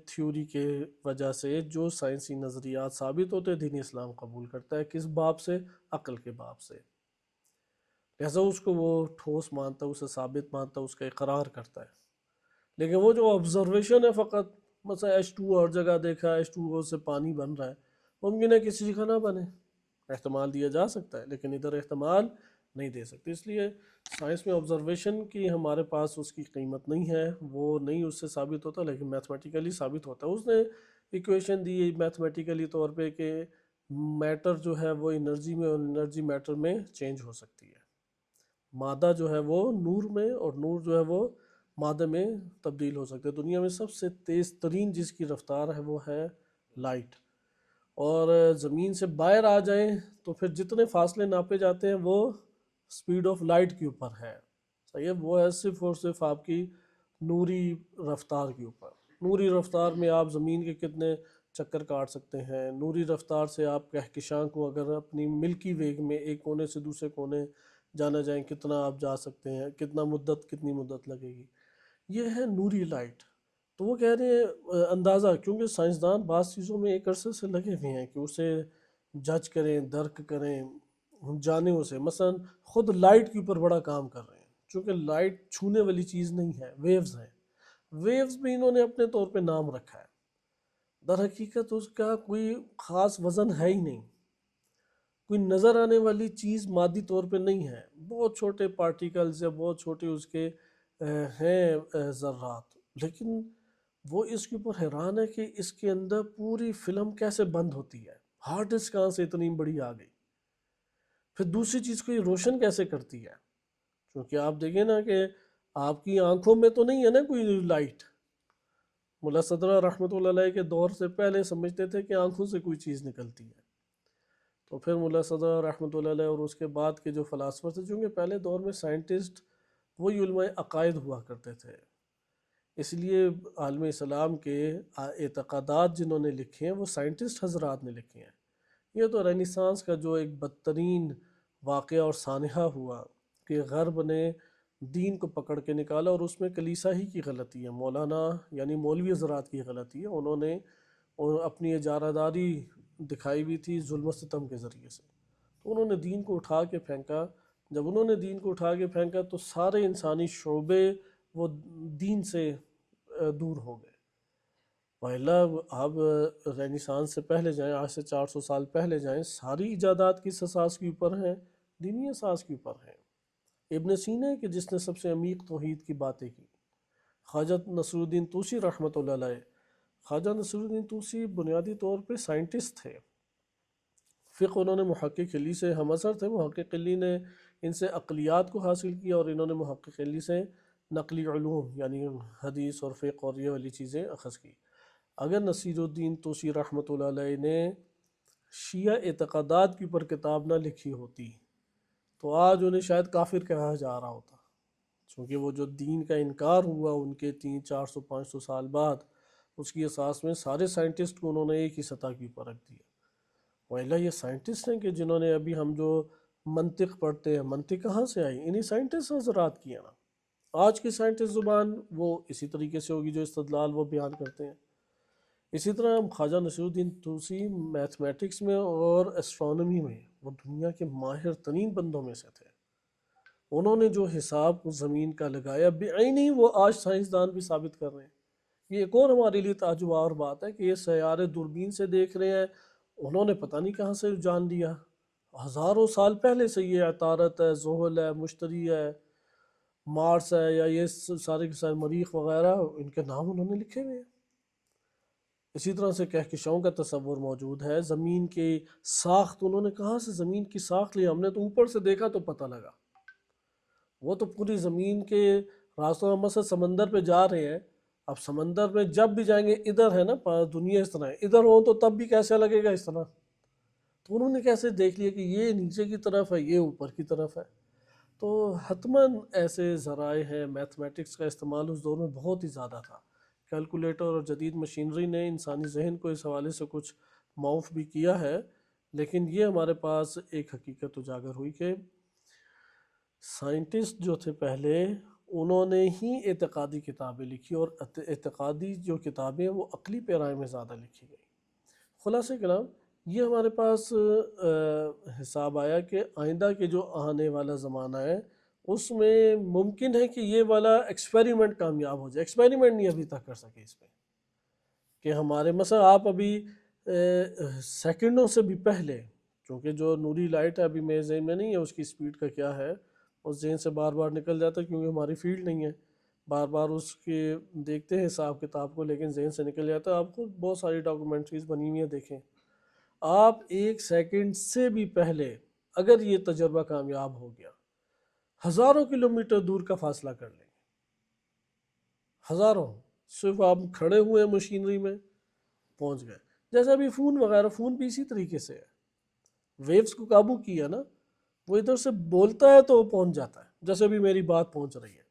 تھیوری کے وجہ سے جو سائنسی نظریات ثابت ہوتے ہیں، دین اسلام قبول کرتا ہے، کس باب سے؟ عقل کے باب سے، لہذا اس کو وہ ٹھوس مانتا ہے، اسے ثابت مانتا ہے، اس کا اقرار کرتا ہے۔ لیکن وہ جو آبزرویشن ہے فقط، مثلا H2 اور جگہ دیکھا H2O سے پانی بن رہا ہے، ممکن ہے کسی جگہ نہ بنے، احتمال دیا جا سکتا ہے، لیکن ادھر احتمال نہیں دے سکتے۔ اس لیے سائنس میں آبزرویشن کی ہمارے پاس اس کی قیمت نہیں ہے، وہ نہیں اس سے ثابت ہوتا، لیکن میتھمیٹیکلی ثابت ہوتا ہے۔ اس نے ایکویشن دی میتھمیٹیکلی طور پہ کہ میٹر جو ہے وہ انرجی میں اور انرجی میٹر میں چینج ہو سکتی ہے، مادہ جو ہے وہ نور میں اور نور جو ہے وہ مادہ میں تبدیل ہو سکتے ہیں۔ دنیا میں سب سے تیز ترین جس کی رفتار ہے وہ ہے لائٹ، اور زمین سے باہر آ جائیں تو پھر جتنے فاصلے ناپے جاتے ہیں وہ سپیڈ آف لائٹ کے اوپر ہے، صحیح ہے، وہ ہے صرف اور صرف آپ کی نوری رفتار کے اوپر۔ نوری رفتار میں آپ زمین کے کتنے چکر کاٹ سکتے ہیں، نوری رفتار سے آپ کہکشاں کو اگر اپنی ملکی وے میں ایک کونے سے دوسرے کونے جانا جائیں کتنا آپ جا سکتے ہیں، کتنی مدت لگے گی، یہ ہے نوری لائٹ۔ تو وہ کہہ رہے ہیں اندازہ، کیونکہ سائنسدان بعض چیزوں میں ایک عرصے سے لگے ہوئے ہیں کہ اسے جج کریں، درک کریں، جانیں اسے، مثلا خود لائٹ کے اوپر بڑا کام کر رہے ہیں، چونکہ لائٹ چھونے والی چیز نہیں ہے، ویوز ہیں، ویوز بھی انہوں نے اپنے طور پہ نام رکھا ہے، در حقیقت اس کا کوئی خاص وزن ہے ہی نہیں، کوئی نظر آنے والی چیز مادی طور پہ نہیں ہے، بہت چھوٹے پارٹیکلز یا بہت چھوٹے اس کے ہیں ذرات، لیکن وہ اس کے اوپر حیران ہے کہ اس کے اندر پوری فلم کیسے بند ہوتی ہے، ہارڈ ڈسک کہاں سے اتنی بڑی آ گئی، پھر دوسری چیز کو یہ روشن کیسے کرتی ہے، کیونکہ آپ دیکھیں نا کہ آپ کی آنکھوں میں تو نہیں ہے نا کوئی لائٹ، ملا صدرہ رحمۃ اللہ علیہ کے دور سے پہلے سمجھتے تھے کہ آنکھوں سے کوئی چیز نکلتی ہے، تو پھر ملا صدرہ رحمۃ اللہ علیہ اور اس کے بعد کے جو فلاسفر تھے، چونکہ پہلے دور میں سائنٹسٹ وہی علماء عقائد ہوا کرتے تھے، اس لیے عالم اسلام کے اعتقادات جنہوں نے لکھے ہیں وہ سائنٹسٹ حضرات نے لکھے ہیں۔ یہ تو رینیسانس کا جو ایک بدترین واقعہ اور سانحہ ہوا کہ غرب نے دین کو پکڑ کے نکالا، اور اس میں کلیسا ہی کی غلطی ہے، مولانا یعنی مولوی حضرات کی غلطی ہے، انہوں نے اپنی اجارہ داری دکھائی ہوئی تھی ظلم و ستم کے ذریعے سے، تو انہوں نے دین کو اٹھا کے پھینکا۔ جب انہوں نے دین کو اٹھا کے پھینکا تو سارے انسانی شعبے وہ دین سے دور ہو گئے۔ پہلا آپ رینیسانس سے پہلے جائیں، آج سے 400 سال پہلے جائیں، ساری ایجادات کس اساس کے اوپر ہیں؟ دینی اساس کے اوپر ہیں۔ ابن سینا کہ جس نے سب سے عمیق توحید کی باتیں کی، خواجہ نصر الدین طوسی رحمۃ اللہ علیہ، خواجہ نصر الدین طوسی بنیادی طور پہ سائنٹسٹ تھے، فقہ انہوں نے محقق علی سے ہم اثر تھے، محقق علی نے ان سے عقلیات کو حاصل کیا، اور انہوں نے محقق علی سے نقلی علوم یعنی حدیث اور فقہ اور یہ والی چیزیں اخذ کی۔ اگر نصیر الدین طوسی رحمۃ اللہ علیہ نے شیعہ اعتقادات کے اوپر کتاب نہ لکھی ہوتی تو آج انہیں شاید کافر کہا جا رہا ہوتا، چونکہ وہ جو دین کا انکار ہوا ان کے 300-400-500 سال بعد، اس کی اساس میں سارے سائنٹسٹ کو انہوں نے ایک ہی سطح کے اوپر رکھ دیا۔ ویلا یہ سائنٹسٹ ہیں کہ جنہوں نے ابھی ہم جو منطق پڑھتے ہیں، منطق کہاں سے آئی؟ انہی سائنٹسٹ حضرات کی ہے نا۔ آج کی سائنٹسٹ زبان وہ اسی طریقے سے ہوگی جو استدلال وہ بیان کرتے ہیں۔ اسی طرح خواجہ نصیر الدین طوسی میتھمیٹکس میں اور اسٹرانومی میں وہ دنیا کے ماہر ترین بندوں میں سے تھے، انہوں نے جو حساب زمین کا لگایا بعینی وہ آج سائنسدان بھی ثابت کر رہے ہیں۔ یہ ایک اور ہمارے لیے تعجب آور بات ہے کہ یہ سیارے دوربین سے دیکھ رہے ہیں، انہوں نے پتہ نہیں کہاں سے جان لیا، ہزاروں سال پہلے سے یہ عطارد ہے، زحل ہے، مشتری ہے، مارس ہے یا یہ سارے کے سارے مریخ وغیرہ، ان کے نام انہوں نے لکھے ہوئے ہیں۔ اسی طرح سے کہکشاؤں کا تصور موجود ہے، زمین کی ساخت انہوں نے کہاں سے زمین کی ساخت لی؟ ہم نے تو اوپر سے دیکھا تو پتہ لگا، وہ تو پوری زمین کے راستوں میں سے سمندر پہ جا رہے ہیں۔ اب سمندر میں جب بھی جائیں گے، ادھر ہے نا دنیا اس طرح ہے، ادھر ہو تو تب بھی کیسے لگے گا اس طرح؟ تو انہوں نے کیسے دیکھ لیا کہ یہ نیچے کی طرف ہے، یہ اوپر کی طرف ہے؟ تو حتماً ایسے ذرائع ہیں، میتھمیٹکس کا استعمال اس دور میں بہت ہی زیادہ تھا۔ کیلکولیٹر اور جدید مشینری نے انسانی ذہن کو اس حوالے سے کچھ معاف بھی کیا ہے، لیکن یہ ہمارے پاس ایک حقیقت اجاگر ہوئی کہ سائنٹسٹ جو تھے پہلے، انہوں نے ہی اعتقادی کتابیں لکھی، اور اعتقادی جو کتابیں وہ عقلی پیرائے میں زیادہ لکھی گئی۔ خلاصہ کلام یہ ہمارے پاس حساب آیا کہ آئندہ کے جو آنے والا زمانہ ہے اس میں ممکن ہے کہ یہ والا ایکسپیریمنٹ کامیاب ہو جائے۔ ایکسپیریمنٹ نہیں ابھی تک کر سکے اس پہ کہ ہمارے مثلا آپ ابھی سیکنڈوں سے بھی پہلے، چونکہ جو نوری لائٹ ہے ابھی میرے ذہن میں نہیں ہے اس کی سپیڈ کا کیا ہے، اس ذہن سے بار بار نکل جاتا ہے کیونکہ ہماری فیلڈ نہیں ہے، بار بار اس کے دیکھتے ہیں حساب کتاب کو لیکن ذہن سے نکل جاتا ہے۔ آپ خود بہت ساری ڈاکومنٹریز بنی ہوئی ہیں، دیکھیں آپ 1 سیکنڈ سے بھی پہلے اگر یہ تجربہ کامیاب ہو گیا، ہزاروں کلومیٹر دور کا فاصلہ کر لیں گے، ہزاروں، صرف آپ کھڑے ہوئے مشینری میں پہنچ گئے۔ جیسے ابھی فون وغیرہ، فون بھی اسی طریقے سے ہے، ویوز کو قابو کیا نا، وہ ادھر سے بولتا ہے تو وہ پہنچ جاتا ہے، جیسے ابھی میری بات پہنچ رہی ہے،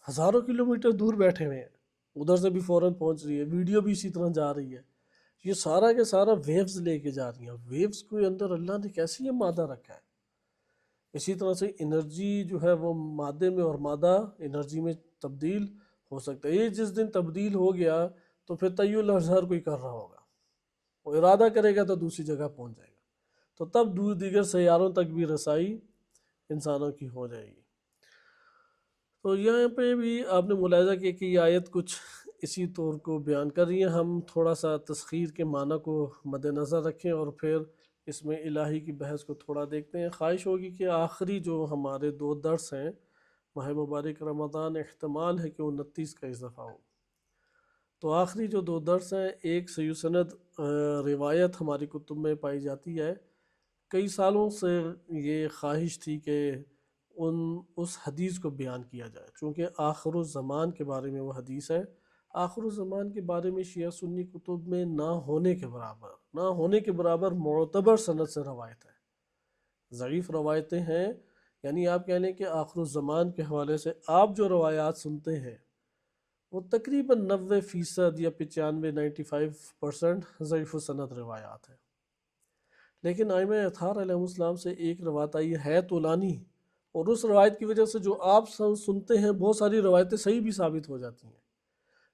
ہزاروں کلومیٹر دور بیٹھے ہوئے ہیں، ادھر سے بھی فوراً پہنچ رہی ہے، ویڈیو بھی اسی طرح جا رہی ہے، یہ سارا کے سارا ویوز لے کے جا رہی ہیں۔ ویوز کو اندر اللہ نے کیسے یہ مادہ رکھا ہے؟ اسی طرح سے انرجی جو ہے وہ مادے میں اور مادہ انرجی میں تبدیل ہو سکتا ہے۔ یہ جس دن تبدیل ہو گیا تو پھر طی الازہر کوئی کر رہا ہوگا، وہ ارادہ کرے گا تو دوسری جگہ پہنچ جائے گا، تو تب دور دیگر سیاروں تک بھی رسائی انسانوں کی ہو جائے گی۔ تو یہاں پہ بھی آپ نے ملاحظہ کیا کہ یہ آیت کچھ اسی طور کو بیان کر رہی ہے۔ ہم تھوڑا سا تسخیر کے معنی کو مد نظر رکھیں اور پھر اس میں الہی کی بحث کو تھوڑا دیکھتے ہیں۔ خواہش ہوگی کہ آخری جو ہمارے 2 درس ہیں ماہ مبارک رمضان، احتمال ہے کہ 29 کا اضافہ ہو، تو آخری جو 2 درس ہیں، ایک صحیح سند روایت ہماری کتب میں پائی جاتی ہے۔ کئی سالوں سے یہ خواہش تھی کہ اس حدیث کو بیان کیا جائے، چونکہ آخر الزمان کے بارے میں وہ حدیث ہے۔ آخر الزمان کے بارے میں شیعہ سنی کتب میں نہ ہونے کے برابر معتبر سند سے روایت ہے، ضعیف روایتیں ہیں۔ یعنی آپ کہہ لیں کہ آخر الزمان کے حوالے سے آپ جو روایات سنتے ہیں وہ تقریباً 90% یا 95 ضعیف السند روایات ہیں۔ لیکن ائمہ اطہار علیہ السلام سے ایک روایت آئی ہے طولانی، اور اس روایت کی وجہ سے جو آپ سنتے ہیں بہت ساری روایتیں صحیح بھی ثابت ہو جاتی ہیں،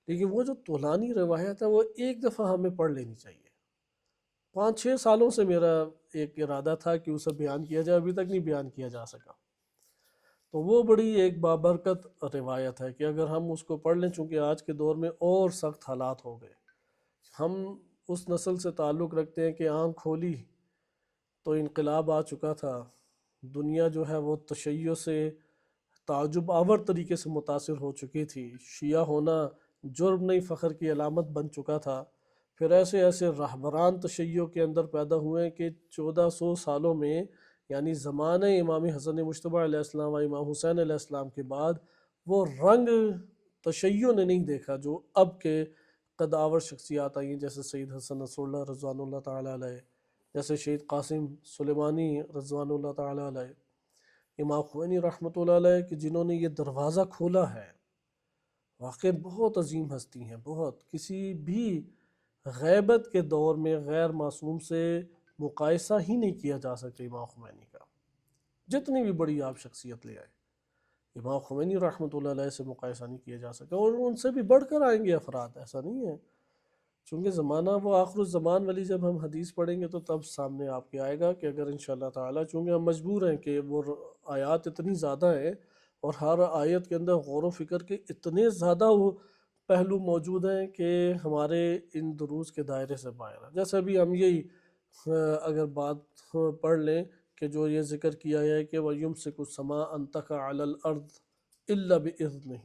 لیکن وہ جو طولانی روایت ہے وہ ایک دفعہ ہمیں پڑھ لینی چاہیے۔ 5-6 سالوں سے میرا ایک ارادہ تھا کہ اسے بیان کیا جائے، ابھی تک نہیں بیان کیا جا سکا۔ تو وہ بڑی ایک بابرکت روایت ہے کہ اگر ہم اس کو پڑھ لیں، چونکہ آج کے دور میں اور سخت حالات ہو گئے، ہم اس نسل سے تعلق رکھتے ہیں کہ آنکھ کھولی تو انقلاب آ چکا تھا، دنیا جو ہے وہ تشیع سے تعجب آور طریقے سے متاثر ہو چکی تھی، شیعہ ہونا جرم نہیں فخر کی علامت بن چکا تھا۔ پھر ایسے ایسے رہبران تشیع کے اندر پیدا ہوئے کہ 1400 سالوں میں، یعنی زمانہ امام حسن مجتبی علیہ السلام و امام حسین علیہ السلام کے بعد، وہ رنگ تشیع نے نہیں دیکھا جو اب کے قدآور شخصیات آئی ہیں، جیسے سید حسن نصر اللہ رضوان اللہ تعالیٰ علیہ، جیسے شہید قاسم سلیمانی رضوان اللہ تعالیٰ علیہ، امام خمینی رحمۃ اللہ علیہ، کہ جنہوں نے یہ دروازہ کھولا ہے۔ واقعی بہت عظیم ہستی ہیں، بہت، کسی بھی غیبت کے دور میں غیر معصوم سے مقایسہ ہی نہیں کیا جا سکتا امام خمینی کا، جتنی بھی بڑی آپ شخصیت لے آئے امام خمینی رحمۃ اللہ علیہ سے مقایسہ نہیں کیا جا سکتا، اور ان سے بھی بڑھ کر آئیں گے افراد، ایسا نہیں ہے۔ چونکہ زمانہ وہ آخر الزمان والی جب ہم حدیث پڑھیں گے تو تب سامنے آپ کے آئے گا کہ اگر انشاءاللہ تعالیٰ، چونکہ ہم مجبور ہیں کہ وہ آیات اتنی زیادہ ہیں اور ہر آیت کے اندر غور و فکر کے اتنے زیادہ وہ پہلو موجود ہیں کہ ہمارے ان دروس کے دائرے سے باہر ہے۔ جیسے ابھی ہم یہی اگر بات پڑھ لیں کہ جو یہ ذکر کیا ہے کہ وَيُمْسِكُ السَّمَاءَ أَن تَقَعَ عَلَى الْأَرْضِ الا باذنہ۔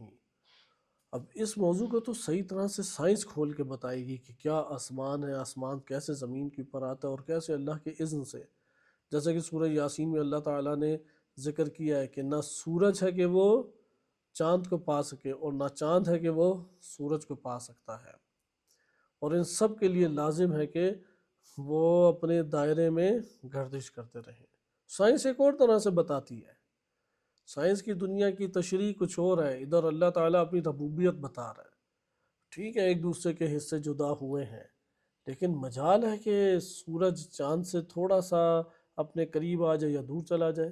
اب اس موضوع کو تو صحیح طرح سے سائنس کھول کے بتائے گی کہ کیا آسمان ہے، آسمان کیسے زمین کے اوپر آتا ہے اور کیسے اللہ کے اذن سے، جیسا کہ سورہ یاسین میں اللہ تعالیٰ نے ذکر کیا ہے کہ نہ سورج ہے کہ وہ چاند کو پا سکے اور نہ چاند ہے کہ وہ سورج کو پا سکتا ہے، اور ان سب کے لیے لازم ہے کہ وہ اپنے دائرے میں گردش کرتے رہیں۔ سائنس ایک اور طرح سے بتاتی ہے، سائنس کی دنیا کی تشریح کچھ اور ہے، ادھر اللہ تعالیٰ اپنی ربوبیت بتا رہا ہے۔ ٹھیک ہے ایک دوسرے کے حصے جدا ہوئے ہیں، لیکن مجال ہے کہ سورج چاند سے تھوڑا سا اپنے قریب آ جائے یا دور چلا جائے،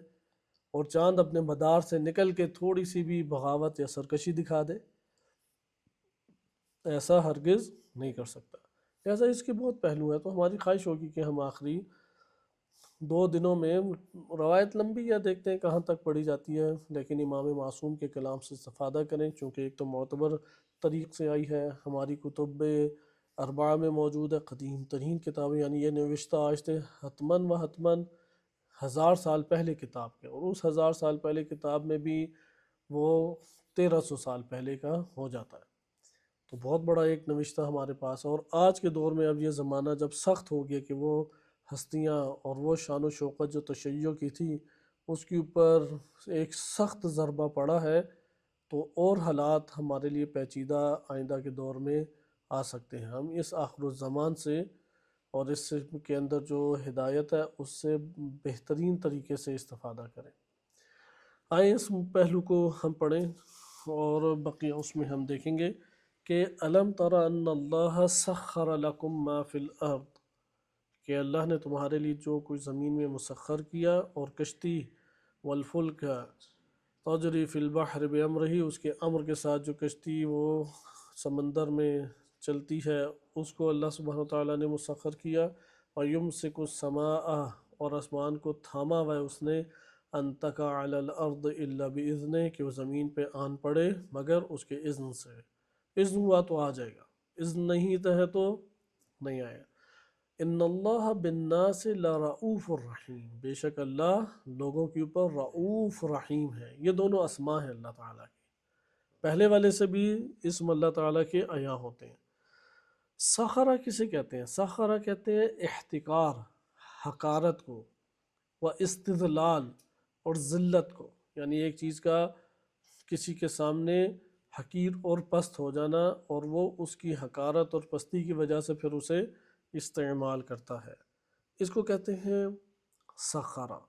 اور چاند اپنے مدار سے نکل کے تھوڑی سی بھی بغاوت یا سرکشی دکھا دے، ایسا ہرگز نہیں کر سکتا۔ لہٰذا اس کے بہت پہلو ہیں، تو ہماری خواہش ہوگی کہ ہم آخری 2 دنوں میں، روایت لمبی ہے دیکھتے ہیں کہاں تک پڑھی جاتی ہے، لیکن امام معصوم کے کلام سے استفادہ کریں، چونکہ ایک تو معتبر طریق سے آئی ہے، ہماری کتب اربعہ میں موجود ہے، قدیم ترین کتابیں، یعنی یہ نوشتہ آج سے حتماً و حتماً 1000 سال پہلے کتاب کے، اور اس 1000 سال پہلے کتاب میں بھی وہ 1300 سال پہلے کا ہو جاتا ہے، تو بہت بڑا ایک نوشتہ ہمارے پاس ہے۔ اور آج کے دور میں اب یہ زمانہ جب سخت ہو گیا کہ وہ ہستیاں اور وہ شان و شوکت جو تشیع کی تھی اس کے اوپر ایک سخت ضربہ پڑا ہے، تو اور حالات ہمارے لیے پیچیدہ آئندہ کے دور میں آ سکتے ہیں۔ ہم اس آخر الزمان سے اور اس کے اندر جو ہدایت ہے اس سے بہترین طریقے سے استفادہ کریں۔ آئیں اس پہلو کو ہم پڑھیں اور بقیہ اس میں ہم دیکھیں گے کہ الم تر ان اللہ سخر لکم ما فی الارض، کہ اللہ نے تمہارے لیے جو کچھ زمین میں مسخر کیا، اور کشتی والفلک تجری فی البحر بامرہ، اس کے امر کے ساتھ جو کشتی وہ سمندر میں چلتی ہے اس کو اللہ سبحانہ وتعالیٰ نے مسخر کیا، اور یمسک السماء، اور آسمان کو تھاما ہوا ہے اس نے، ان تقع علی الارض الا باذنہ، کہ وہ زمین پہ آن پڑے مگر اس کے اذن سے۔ اذن ہوا تو آ جائے گا، اذن نہیں ہے تو نہیں آیا۔ ان اللہ بالناس لرؤوف الرحیم، بے شک اللہ لوگوں کے اوپر رؤوف رحیم ہے۔ یہ دونوں اسماء ہیں اللہ تعالیٰ کی، پہلے والے سے بھی اسم اللہ تعالیٰ کے عیاں ہوتے ہیں۔ سخرہ کسے کہتے ہیں؟ سخرہ کہتے ہیں احتقار، حقارت کو، و استذلال، اور ذلت کو، یعنی ایک چیز کا کسی کے سامنے حقیر اور پست ہو جانا، اور وہ اس کی حقارت اور پستی کی وجہ سے پھر اسے استعمال کرتا ہے، اس کو کہتے ہیں سخرہ۔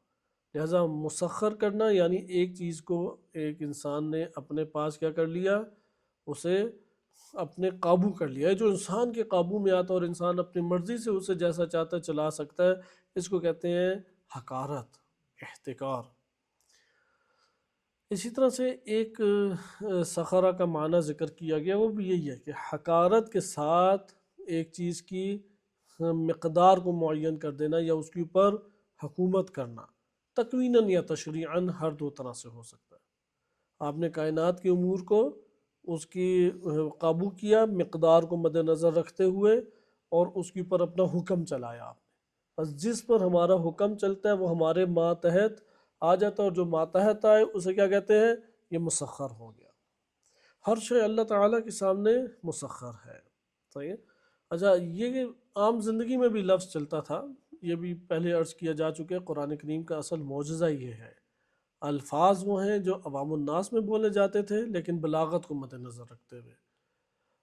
لہذا مسخر کرنا یعنی ایک چیز کو ایک انسان نے اپنے پاس کیا کر لیا، اسے اپنے قابو کر لیا ہے، جو انسان کے قابو میں آتا ہے اور انسان اپنی مرضی سے اسے جیسا چاہتا ہے چلا سکتا ہے، اس کو کہتے ہیں حقارت، احتقار۔ اسی طرح سے ایک سخرہ کا معنی ذکر کیا گیا، وہ بھی یہی ہے کہ حقارت کے ساتھ ایک چیز کی مقدار کو معین کر دینا یا اس کے اوپر حکومت کرنا، تکویناً یا تشریعاً، ہر دو طرح سے ہو سکتا ہے۔ آپ نے کائنات کے امور کو اس کی قابو کیا مقدار کو مد نظر رکھتے ہوئے، اور اس کے اوپر اپنا حکم چلایا آپ نے، بس جس پر ہمارا حکم چلتا ہے وہ ہمارے ماتحت آ جاتا ہے، اور جو ماتحت آئے اسے کیا کہتے ہیں؟ یہ مسخر ہو گیا۔ ہر شے اللہ تعالیٰ کے سامنے مسخر ہے۔ صحیح ہے؟ اچھا، یہ عام زندگی میں بھی لفظ چلتا تھا، یہ بھی پہلے عرض کیا جا چکا ہے، قرآن کریم کا اصل معجزہ یہ ہے، الفاظ وہ ہیں جو عوام الناس میں بولے جاتے تھے لیکن بلاغت کو مد نظر رکھتے ہوئے،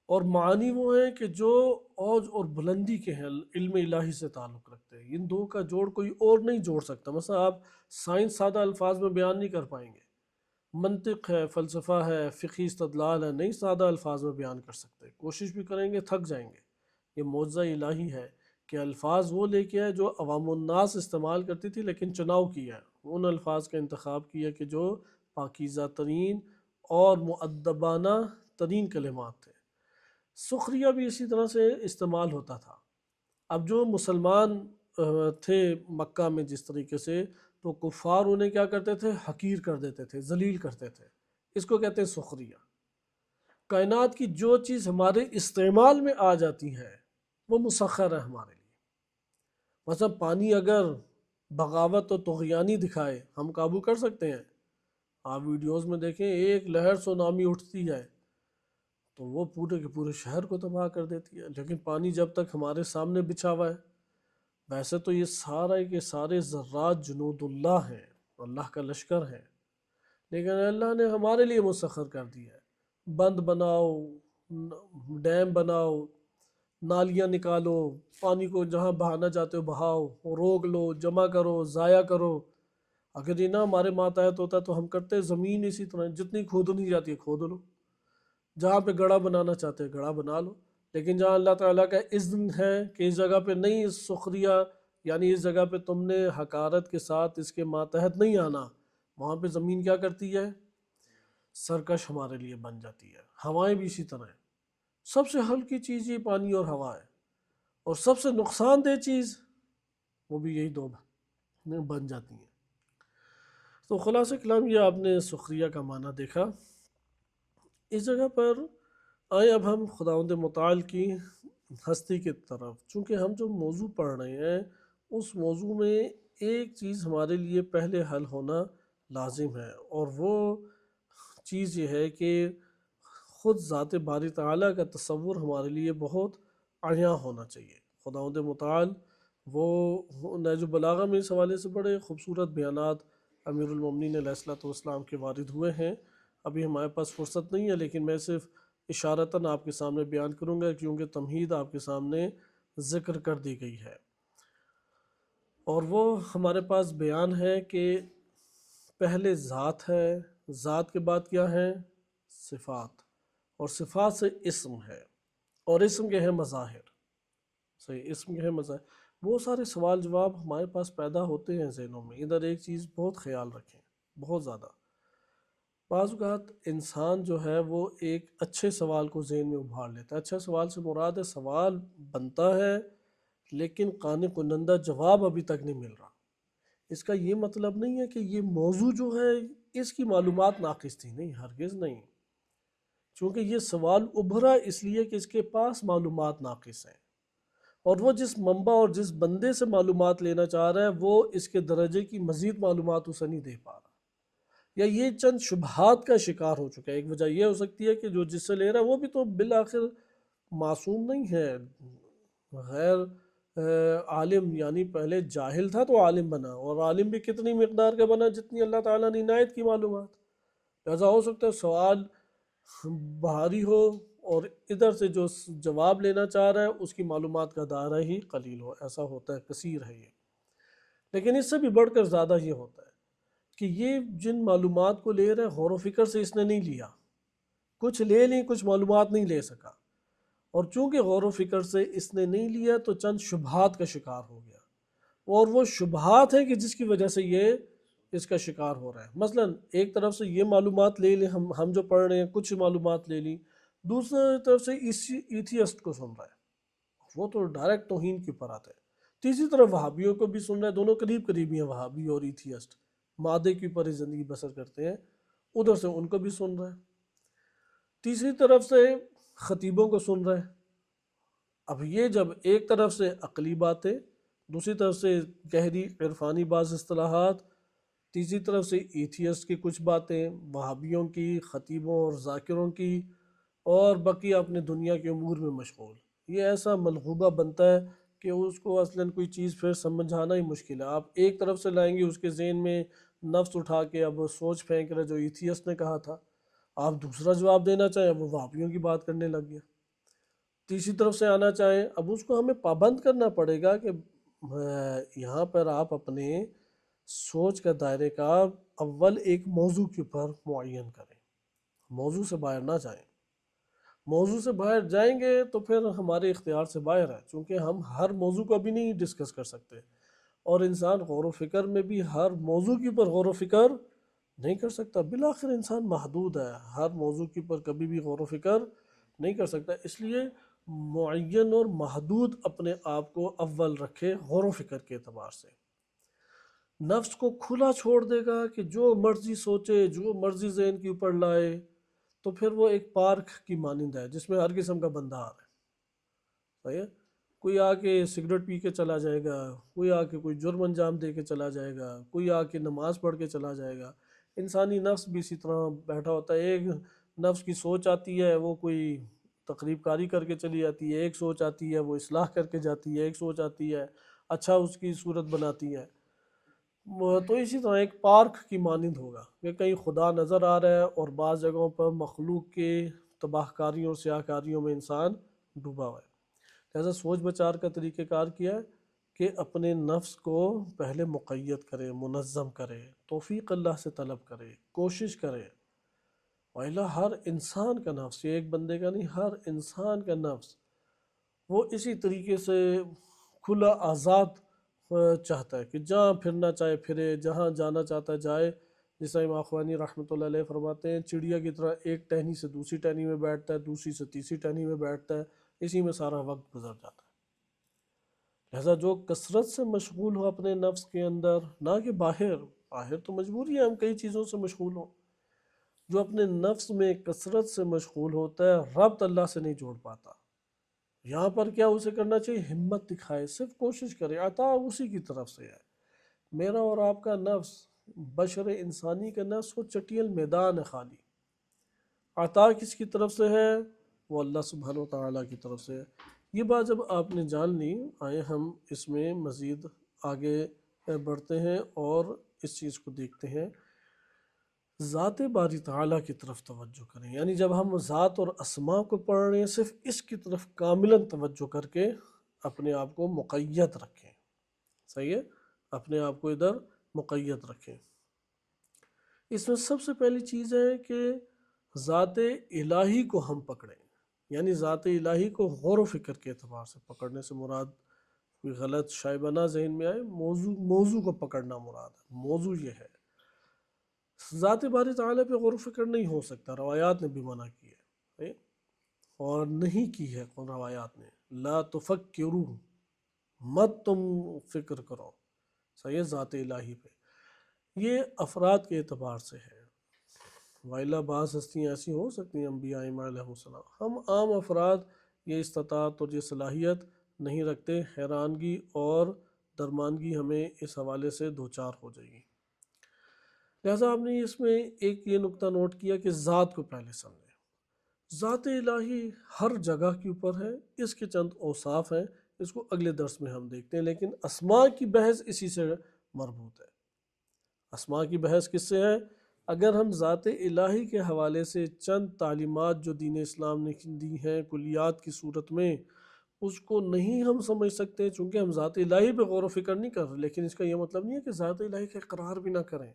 اور معانی وہ ہیں کہ جو اوج اور بلندی کے ہیں، علم الہی سے تعلق رکھتے ہیں، ان دو کا جوڑ کوئی اور نہیں جوڑ سکتا۔ مثلا آپ سائنس سادہ الفاظ میں بیان نہیں کر پائیں گے، منطق ہے، فلسفہ ہے، فقہی استدلال ہے، نہیں سادہ الفاظ میں بیان کر سکتے، کوشش بھی کریں گے تھک جائیں گے۔ یہ معجزہ الہی ہے کہ الفاظ وہ لے کے آئے جو عوام الناس استعمال کرتی تھی، لیکن چناؤ کیا ہے، ان الفاظ کا انتخاب کیا کہ جو پاکیزہ ترین اور مؤدبانہ ترین کلمات تھے۔ سخریہ بھی اسی طرح سے استعمال ہوتا تھا۔ اب جو مسلمان تھے مکہ میں جس طریقے سے، تو کفار انہیں کیا کرتے تھے؟ حقیر کر دیتے تھے، ذلیل کرتے تھے، اس کو کہتے ہیں سخریہ۔ کائنات کی جو چیز ہمارے استعمال میں آ جاتی ہے وہ مسخر ہے ہمارے لیے۔ مثلا پانی اگر بغاوت و طغیانی دکھائے، ہم قابو کر سکتے ہیں؟ آپ ویڈیوز میں دیکھیں ایک لہر سونامی اٹھتی ہے تو وہ پورے کے پورے شہر کو تباہ کر دیتی ہے، لیکن پانی جب تک ہمارے سامنے بچھا ہوا ہے، ویسے تو یہ سارا کے سارے ذرات جنود اللہ ہیں، اللہ کا لشکر ہے، لیکن اللہ نے ہمارے لیے مسخر کر دیا ہے۔ بند بناؤ، ڈیم بناؤ، نالیاں نکالو، پانی کو جہاں بہانا چاہتے ہو بہاؤ، روک لو، جمع کرو، ضائع کرو۔ اگر یہ نہ ہمارے ماتحت ہوتا تو ہم کرتے زمین اسی طرح جتنی کھودنی جاتی ہے کھود لو، جہاں پہ گڑھا بنانا چاہتے ہیں گڑھا بنا لو، لیکن جہاں اللہ تعالیٰ کا اذن ہے کہ اس جگہ پہ نہیں سخریہ، یعنی اس جگہ پہ تم نے حقارت کے ساتھ اس کے ماتحت نہیں آنا، وہاں پہ زمین کیا کرتی ہے؟ سرکش ہمارے لیے بن جاتی ہے۔ ہوائیں بھی اسی طرح ہیں، سب سے ہلکی چیز یہ پانی اور ہوا ہے، اور سب سے نقصان دہ چیز وہ بھی یہی دو بن جاتی ہیں۔ تو خلاصہ کلام یہ آپ نے سخریہ کا معنی دیکھا۔ اس جگہ پر آئیں اب ہم خداوند متعال کی ہستی کی طرف، چونکہ ہم جو موضوع پڑھ رہے ہیں اس موضوع میں ایک چیز ہمارے لیے پہلے حل ہونا لازم ہے، اور وہ چیز یہ ہے کہ خود ذات باری تعالیٰ کا تصور ہمارے لیے بہت عیاں ہونا چاہیے۔ خداوند متعال وہ نہج البلاغہ میں اس حوالے سے بڑے خوبصورت بیانات امیر المومنین علیہ الصلوۃ والسلام کے وارد ہوئے ہیں۔ ابھی ہمارے پاس فرصت نہیں ہے، لیکن میں صرف اشارتاً آپ کے سامنے بیان کروں گا، کیونکہ تمہید آپ کے سامنے ذکر کر دی گئی ہے، اور وہ ہمارے پاس بیان ہے کہ پہلے ذات ہے، ذات کے بعد کیا ہے؟ صفات، اور صفات سے اسم ہے، اور اسم کے ہیں مظاہر، صحیح، اسم کے ہیں مظاہر۔ وہ سارے سوال جواب ہمارے پاس پیدا ہوتے ہیں ذہنوں میں۔ ادھر ایک چیز بہت خیال رکھیں، بہت زیادہ، بعض اوقات انسان جو ہے وہ ایک اچھے سوال کو ذہن میں ابھار لیتا ہے۔ اچھا سوال سے مراد ہے سوال بنتا ہے لیکن قانع کنندہ جواب ابھی تک نہیں مل رہا۔ اس کا یہ مطلب نہیں ہے کہ یہ موضوع جو ہے اس کی معلومات ناقص تھی، نہیں، ہرگز نہیں، چونکہ یہ سوال ابھرا اس لیے کہ اس کے پاس معلومات ناقص ہیں، اور وہ جس منبع اور جس بندے سے معلومات لینا چاہ رہا ہے وہ اس کے درجے کی مزید معلومات اسے نہیں دے پا رہا، یا یہ چند شبہات کا شکار ہو چکا ہے۔ ایک وجہ یہ ہو سکتی ہے کہ جو جس سے لے رہا ہے وہ بھی تو بالآخر معصوم نہیں ہے، غیر عالم، یعنی پہلے جاہل تھا تو عالم بنا، اور عالم بھی کتنی مقدار کا بنا؟ جتنی اللہ تعالیٰ نے عنایت کی معلومات۔ لہذا ہو سکتا ہے سوال بھاری ہو اور ادھر سے جو جواب لینا چاہ رہا ہے اس کی معلومات کا دائرہ ہی قلیل ہو، ایسا ہوتا ہے، کثیر ہے یہ۔ لیکن اس سے بھی بڑھ کر زیادہ یہ ہوتا ہے کہ یہ جن معلومات کو لے رہے غور و فکر سے اس نے نہیں لیا، کچھ لے لیں، کچھ معلومات نہیں لے سکا، اور چونکہ غور و فکر سے اس نے نہیں لیا تو چند شبہات کا شکار ہو گیا، اور وہ شبہات ہیں کہ جس کی وجہ سے یہ اس کا شکار ہو رہا ہے۔ مثلا ایک طرف سے یہ معلومات لے لیں، ہم جو پڑھ رہے ہیں کچھ معلومات لے لی، دوسری طرف سے ایتھیسٹ کو سن رہا ہے، وہ تو ڈائریکٹ توہین کے اوپر آتا ہے۔ تیسری طرف وہابیوں کو بھی سن رہا ہے، دونوں قریب قریب ہی ہیں، وہابی اور ایتھیسٹ، مادے کے اوپر ہی زندگی بسر کرتے ہیں، ادھر سے ان کو بھی سن رہا ہے۔ تیسری طرف سے خطیبوں کو سن رہا ہے۔ اب یہ جب ایک طرف سے عقلی باتیں، دوسری طرف سے گہری عرفانی بعض اصطلاحات، تیسری طرف سے ایتھیسٹ کی کچھ باتیں، وہابیوں کی، خطیبوں اور ذاکروں کی، اور بقیہ اپنے دنیا کے امور میں مشغول، یہ ایسا ملغوبہ بنتا ہے کہ اس کو اصلاً کوئی چیز پھر سمجھانا ہی مشکل ہے۔ آپ ایک طرف سے لائیں گے اس کے ذہن میں نفس اٹھا کے اب وہ سوچ پھینک رہے جو ایتھیسٹ نے کہا تھا، آپ دوسرا جواب دینا چاہیں اب وہ وہابیوں کی بات کرنے لگ گیا۔ تیسری طرف سے آنا چاہیں، اب اس کو ہمیں پابند کرنا پڑے گا کہ یہاں پر آپ اپنے سوچ کا دائرے کا اول ایک موضوع کے اوپر معین کریں، موضوع سے باہر نہ جائیں۔ موضوع سے باہر جائیں گے تو پھر ہمارے اختیار سے باہر ہے، چونکہ ہم ہر موضوع کو بھی نہیں ڈسکس کر سکتے، اور انسان غور و فکر میں بھی ہر موضوع کے اوپر غور و فکر نہیں کر سکتا، بالآخر انسان محدود ہے، ہر موضوع کے اوپر کبھی بھی غور و فکر نہیں کر سکتا۔ اس لیے معین اور محدود اپنے آپ کو اول رکھے غور و فکر کے اعتبار سے۔ نفس کو کھلا چھوڑ دے گا کہ جو مرضی سوچے، جو مرضی ذہن کے اوپر لائے، تو پھر وہ ایک پارک کی مانند ہے جس میں ہر قسم کا بندہ آ رہا ہے، صحیح ہے؟ کوئی آ کے سگریٹ پی کے چلا جائے گا، کوئی آ کے کوئی جرم انجام دے کے چلا جائے گا، کوئی آ کے نماز پڑھ کے چلا جائے گا، انسانی نفس بھی اسی طرح بیٹھا ہوتا ہے، ایک نفس کی سوچ آتی ہے وہ کوئی تقریب کاری کر کے چلی جاتی ہے، ایک سوچ آتی ہے وہ اصلاح کر کے جاتی ہے، ایک سوچ آتی ہے اچھا اس کی صورت بناتی ہے۔ تو اسی طرح ایک پارک کی مانند ہوگا کہ کہیں خدا نظر آ رہا ہے اور بعض جگہوں پر مخلوق کے تباہ کاریوں اور سیاہ کاریوں میں انسان ڈوبا ہوا ہے۔ لہذا سوچ بچار کا طریقہ کار کیا ہے کہ اپنے نفس کو پہلے مقید کرے، منظم کرے، توفیق اللہ سے طلب کرے، کوشش کرے۔ وَإِلَّا ہر انسان کا نفس، یہ ایک بندے کا نہیں، ہر انسان کا نفس وہ اسی طریقے سے کھلا آزاد چاہتا ہے کہ جہاں پھرنا چاہے پھرے، جہاں جانا چاہتا ہے جائے۔ جس طرح امام اخوانی رحمۃ اللہ علیہ فرماتے ہیں چڑیا کی طرح ایک ٹہنی سے دوسری ٹہنی میں بیٹھتا ہے، دوسری سے تیسری ٹہنی میں بیٹھتا ہے، اسی میں سارا وقت گزر جاتا ہے۔ لہذا جو کثرت سے مشغول ہو اپنے نفس کے اندر، نہ کہ باہر تو مجبوری ہے ہم کئی چیزوں سے مشغول ہوں، جو اپنے نفس میں کثرت سے مشغول ہوتا ہے ربط اللہ سے نہیں جوڑ پاتا۔ یہاں پر کیا اسے کرنا چاہیے؟ ہمت دکھائے، صرف کوشش کرے، عطا اسی کی طرف سے ہے۔ میرا اور آپ کا نفس، بشر انسانی کا نفس وہ چٹیل میدان ہے خالی، عطا کس کی طرف سے ہے؟ وہ اللہ سبحانہ و تعالیٰ کی طرف سے ہے۔ یہ بات جب آپ نے جان لی، آئے ہم اس میں مزید آگے بڑھتے ہیں اور اس چیز کو دیکھتے ہیں۔ ذات باری تعالیٰ کی طرف توجہ کریں، یعنی جب ہم ذات اور اسماء کو پڑھ رہے ہیں صرف اس کی طرف کاملاً توجہ کر کے اپنے آپ کو مقید رکھیں۔ صحیح ہے؟ اپنے آپ کو ادھر مقید رکھیں۔ اس میں سب سے پہلی چیز ہے کہ ذات الہی کو ہم پکڑیں، یعنی ذات الہی کو غور و فکر کے اعتبار سے پکڑنے سے مراد کوئی غلط شائبانہ ذہن میں آئے، موضوع کو پکڑنا مراد ہے۔ موضوع یہ ہے ذات باری تعالیٰ پہ غور و فکر نہیں ہو سکتا، روایات نے بھی منع کی ہے اور نہیں کی ہے روایات نے، لا تفکروا، مت تم فکر کرو، صحیح ہے، ذات الہی پہ۔ یہ افراد کے اعتبار سے ہے، وائلہ بعض ہستیاں ایسی ہو سکتی ہیں انبیاء علیہ السلام، ہم عام افراد یہ استطاعت اور یہ صلاحیت نہیں رکھتے۔ حیرانگی اور درماندگی ہمیں اس حوالے سے دوچار ہو جائے گی۔ لہٰذا آپ نے اس میں ایک یہ نقطہ نوٹ کیا کہ ذات کو پہلے سمجھیں۔ ذات الہی ہر جگہ کے اوپر ہے، اس کے چند اوصاف ہیں، اس کو اگلے درس میں ہم دیکھتے ہیں، لیکن اسماء کی بحث اسی سے مربوط ہے۔ اسماء کی بحث کس سے ہے؟ اگر ہم ذات الہی کے حوالے سے چند تعلیمات جو دین اسلام نے دی ہیں کلیات کی صورت میں، اس کو نہیں ہم سمجھ سکتے چونکہ ہم ذات الہی پہ غور و فکر نہیں کر رہے، لیکن اس کا یہ مطلب نہیں ہے کہ ذات الہی کا اقرار بھی نہ کریں،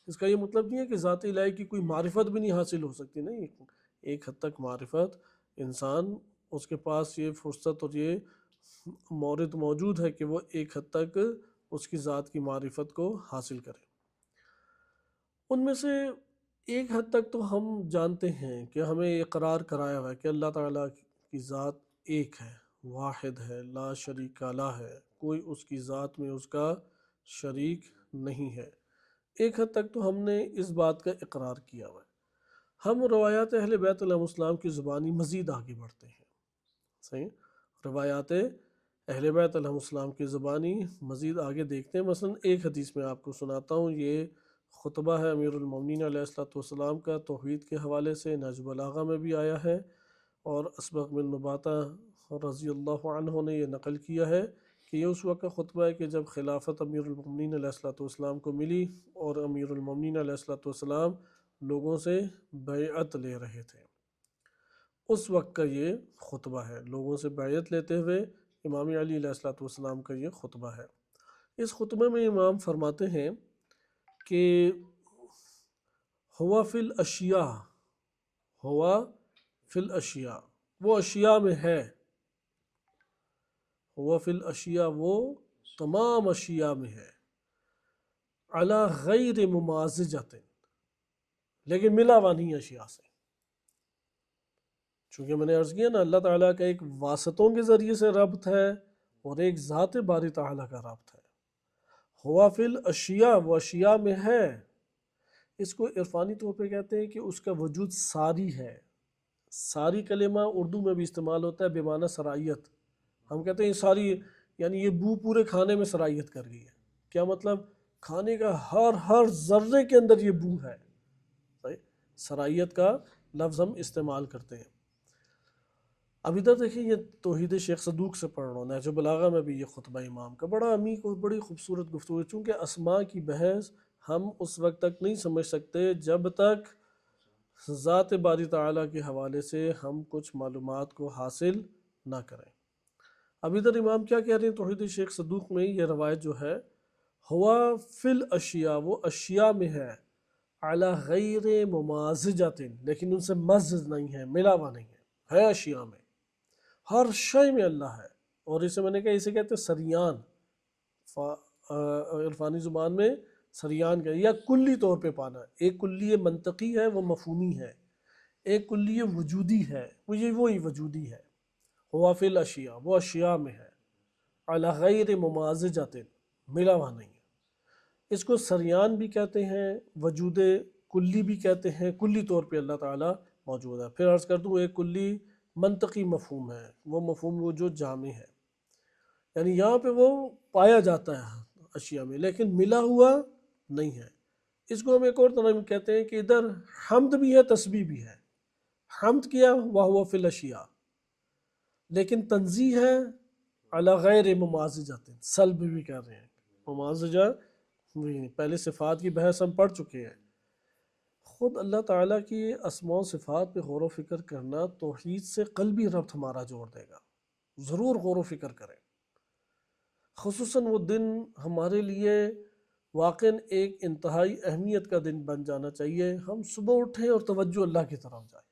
اس کا یہ مطلب نہیں ہے کہ ذات الہی کی کوئی معرفت بھی نہیں حاصل ہو سکتی۔ نہیں، ایک حد تک معرفت انسان، اس کے پاس یہ فرصت اور یہ مورد موجود ہے کہ وہ ایک حد تک اس کی ذات کی معرفت کو حاصل کرے۔ ان میں سے ایک حد تک تو ہم جانتے ہیں کہ ہمیں اقرار کرایا ہوا ہے کہ اللہ تعالیٰ کی ذات ایک ہے، واحد ہے، لا شریک لہ ہے، کوئی اس کی ذات میں اس کا شریک نہیں ہے۔ ایک حد تک تو ہم نے اس بات کا اقرار کیا ہوا ہے۔ ہم روایات اہل بیت علیہ السلام کی زبانی مزید آگے بڑھتے ہیں۔ صحیح، روایات اہل بیت علیہ السلام کی زبانی مزید آگے دیکھتے ہیں۔ مثلا ایک حدیث میں آپ کو سناتا ہوں، یہ خطبہ ہے امیر المومنین علیہ السلام کا توحید کے حوالے سے، نہج البلاغہ میں بھی آیا ہے، اور اسبغ بن نباتہ رضی اللہ عنہ نے یہ نقل کیا ہے کہ یہ اس وقت کا خطبہ ہے کہ جب خلافت امیر المومنین علیہ السلام کو ملی اور امیر المومنین علیہ السلام لوگوں سے بیعت لے رہے تھے، اس وقت کا یہ خطبہ ہے، لوگوں سے بیعت لیتے ہوئے امام علی علیہ السلام کا یہ خطبہ ہے۔ اس خطبے میں امام فرماتے ہیں کہ ہوا فی الاشیاء، ہوا فی الاشیاء، وہ اشیاء میں ہے، ہوا فی الاشیاء، وہ تمام اشیاء میں ہے، علی غیر ممازجۃ، لیکن ملا ہوا نہیں اشیاء سے۔ چونکہ میں نے عرض کیا نا، اللہ تعالیٰ کا ایک واسطوں کے ذریعے سے ربط ہے اور ایک ذات باری تعالیٰ کا ربط ہے۔ ہوا فی الاشیاء، وہ اشیاء میں ہے، اس کو عرفانی طور پہ کہتے ہیں کہ اس کا وجود ساری ہے۔ ساری کلمہ اردو میں بھی استعمال ہوتا ہے بمعنی سرائیت، ہم کہتے ہیں ساری، یعنی یہ بو پورے کھانے میں سرائیت کر گئی ہے۔ کیا مطلب؟ کھانے کا ہر ذرے کے اندر یہ بو ہے. صحیح؟ سرائیت کا لفظ ہم استعمال کرتے ہیں. اب ادھر دیکھیں یہ توحید شیخ صدوق سے پڑھ رہا ہوں. نہج البلاغہ میں بھی یہ خطبہ امام کا بڑا عمیق اور بڑی خوبصورت گفتگو ہے. چونکہ اسماء کی بحث ہم اس وقت تک نہیں سمجھ سکتے جب تک ذات باری تعالیٰ کے حوالے سے ہم کچھ معلومات کو حاصل نہ کریں. اب ادھر امام کیا کہہ رہے ہیں توحید شیخ صدوق میں یہ روایت جو ہے ہوا فی الاشیاء، وہ اشیاء میں ہے، علی غیر ممازجۃ، لیکن ان سے مزج نہیں ہے، ملا ہوا نہیں ہے اشیاء میں. ہر شے میں اللہ ہے. اور اسے میں نے کہا اسے کہتے ہیں سریان، عرفانی زبان میں سریان کا یا کلی طور پہ پانا. ایک کلی منطقی ہے وہ مفہومی ہے، ایک کلی وجودی ہے وہی وجودی ہے. ہوا فی الاشیاء، وہ اشیاء میں ہے، علی غیر ممازجۃ، ملا ہوا نہیں ہے. اس کو سریان بھی کہتے ہیں، وجود کلی بھی کہتے ہیں. کلی طور پہ اللہ تعالیٰ موجود ہے. پھر عرض کر دوں ایک کلی منطقی مفہوم ہے، وہ مفہوم وہ جو جامع ہے، یعنی یہاں پہ وہ پایا جاتا ہے اشیاء میں لیکن ملا ہوا نہیں ہے. اس کو ہم ایک اور طرح کہتے ہیں کہ ادھر حمد بھی ہے تسبیح بھی ہے. حمد کیا وہو فی الاشیاء، لیکن تنزیہ ہے علی غیر ممازجۃ، سلب بھی کہہ رہے ہیں. ممازجہ پہلے صفات کی بحث ہم پڑھ چکے ہیں. خود اللہ تعالیٰ کی اسماء و صفات پہ غور و فکر کرنا توحید سے قلبی ربط ہمارا جوڑ دے گا. ضرور غور و فکر کریں. خصوصاً وہ دن ہمارے لیے واقعاً ایک انتہائی اہمیت کا دن بن جانا چاہیے. ہم صبح اٹھیں اور توجہ اللہ کی طرف جائے،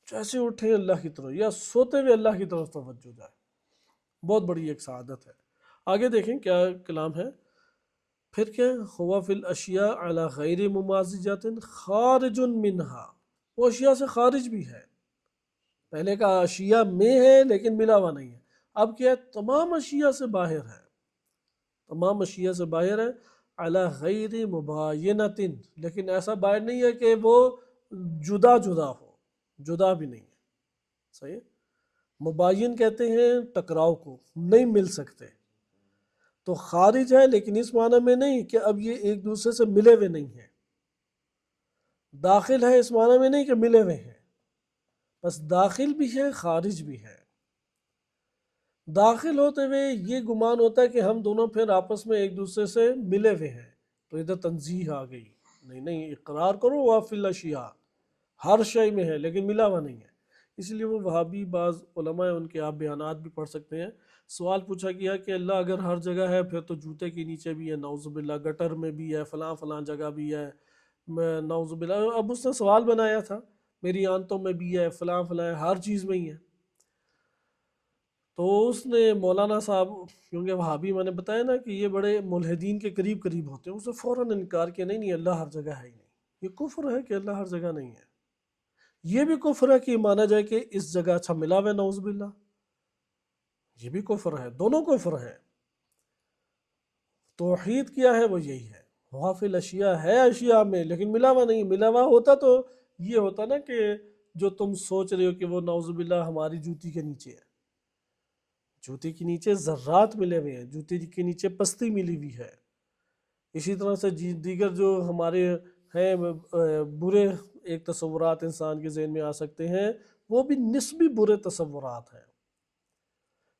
جیسے اٹھیں اللہ کی طرف یا سوتے ہوئے اللہ کی طرف توجہ جائے. بہت بڑی ایک سعادت ہے. آگے دیکھیں کیا کلام ہے. پھر کیا ہوا فی الاشیاء علی غیر ممازجۃ خارج منہا، وہ اشیاء سے خارج بھی ہے. پہلے کا اشیاء میں ہے لیکن ملا ہوا نہیں ہے. اب کیا ہے تمام اشیاء سے باہر ہے، تمام اشیاء سے باہر ہے. علی غیر مباینۃ، لیکن ایسا باہر نہیں ہے کہ وہ جدا جدا ہو، جدا بھی نہیں ہے. صحیح. مباین کہتے ہیں ٹکراؤ کو، نہیں مل سکتے. تو خارج ہے لیکن اس معنی میں نہیں کہ اب یہ ایک دوسرے سے ملے ہوئے نہیں ہیں. داخل ہے اس معنی میں نہیں کہ ملے ہوئے ہیں، بس داخل بھی ہے خارج بھی ہے. داخل ہوتے ہوئے یہ گمان ہوتا ہے کہ ہم دونوں پھر آپس میں ایک دوسرے سے ملے ہوئے ہیں، تو ادھر تنزیہ آ گئی. نہیں اقرار کرو وہ فی الاشیاء، ہر شے میں ہے لیکن ملا ہوا نہیں ہے. اس لیے وہ وہابی بعض علماء ہیں، ان کے آپ بیانات بھی پڑھ سکتے ہیں. سوال پوچھا گیا کہ اللہ اگر ہر جگہ ہے پھر تو جوتے کے نیچے بھی ہے، نعوذ باللہ، گٹر میں بھی ہے، فلاں جگہ بھی ہے، نعوذ باللہ. اب اس نے سوال بنایا تھا میری آنتوں میں بھی ہے، فلاں ہر چیز میں ہی ہے. تو اس نے مولانا صاحب، کیونکہ وہابی میں نے بتایا نا کہ یہ بڑے ملحدین کے قریب ہوتے ہیں، اسے فوراً انکار کیا نہیں اللہ ہر جگہ ہے ہی نہیں. یہ کفر ہے کہ اللہ ہر جگہ نہیں ہے. یہ بھی کفر ہے کہ مانا جائے کہ اس جگہ اچھا ملا ہوا ہے، نعوذ باللہ. یہ بھی کفر ہے، دونوں کفر ہیں. توحید کیا ہے وہ یہی ہے. ہوا فی الاشیاء ہے اشیاء میں لیکن ملا ہوا نہیں. ملا ہوا ہوتا تو یہ ہوتا نا کہ جو تم سوچ رہے ہو کہ وہ نعوذ باللہ ہماری جوتی کے نیچے ہے. جوتی کے نیچے ذرات ملے ہوئے ہیں، جوتی کے نیچے پستی ملی ہوئی ہے. اسی طرح سے دیگر جو ہمارے ہیں برے ایک تصورات انسان کے ذہن میں آ سکتے ہیں، وہ بھی نسبی برے تصورات ہیں.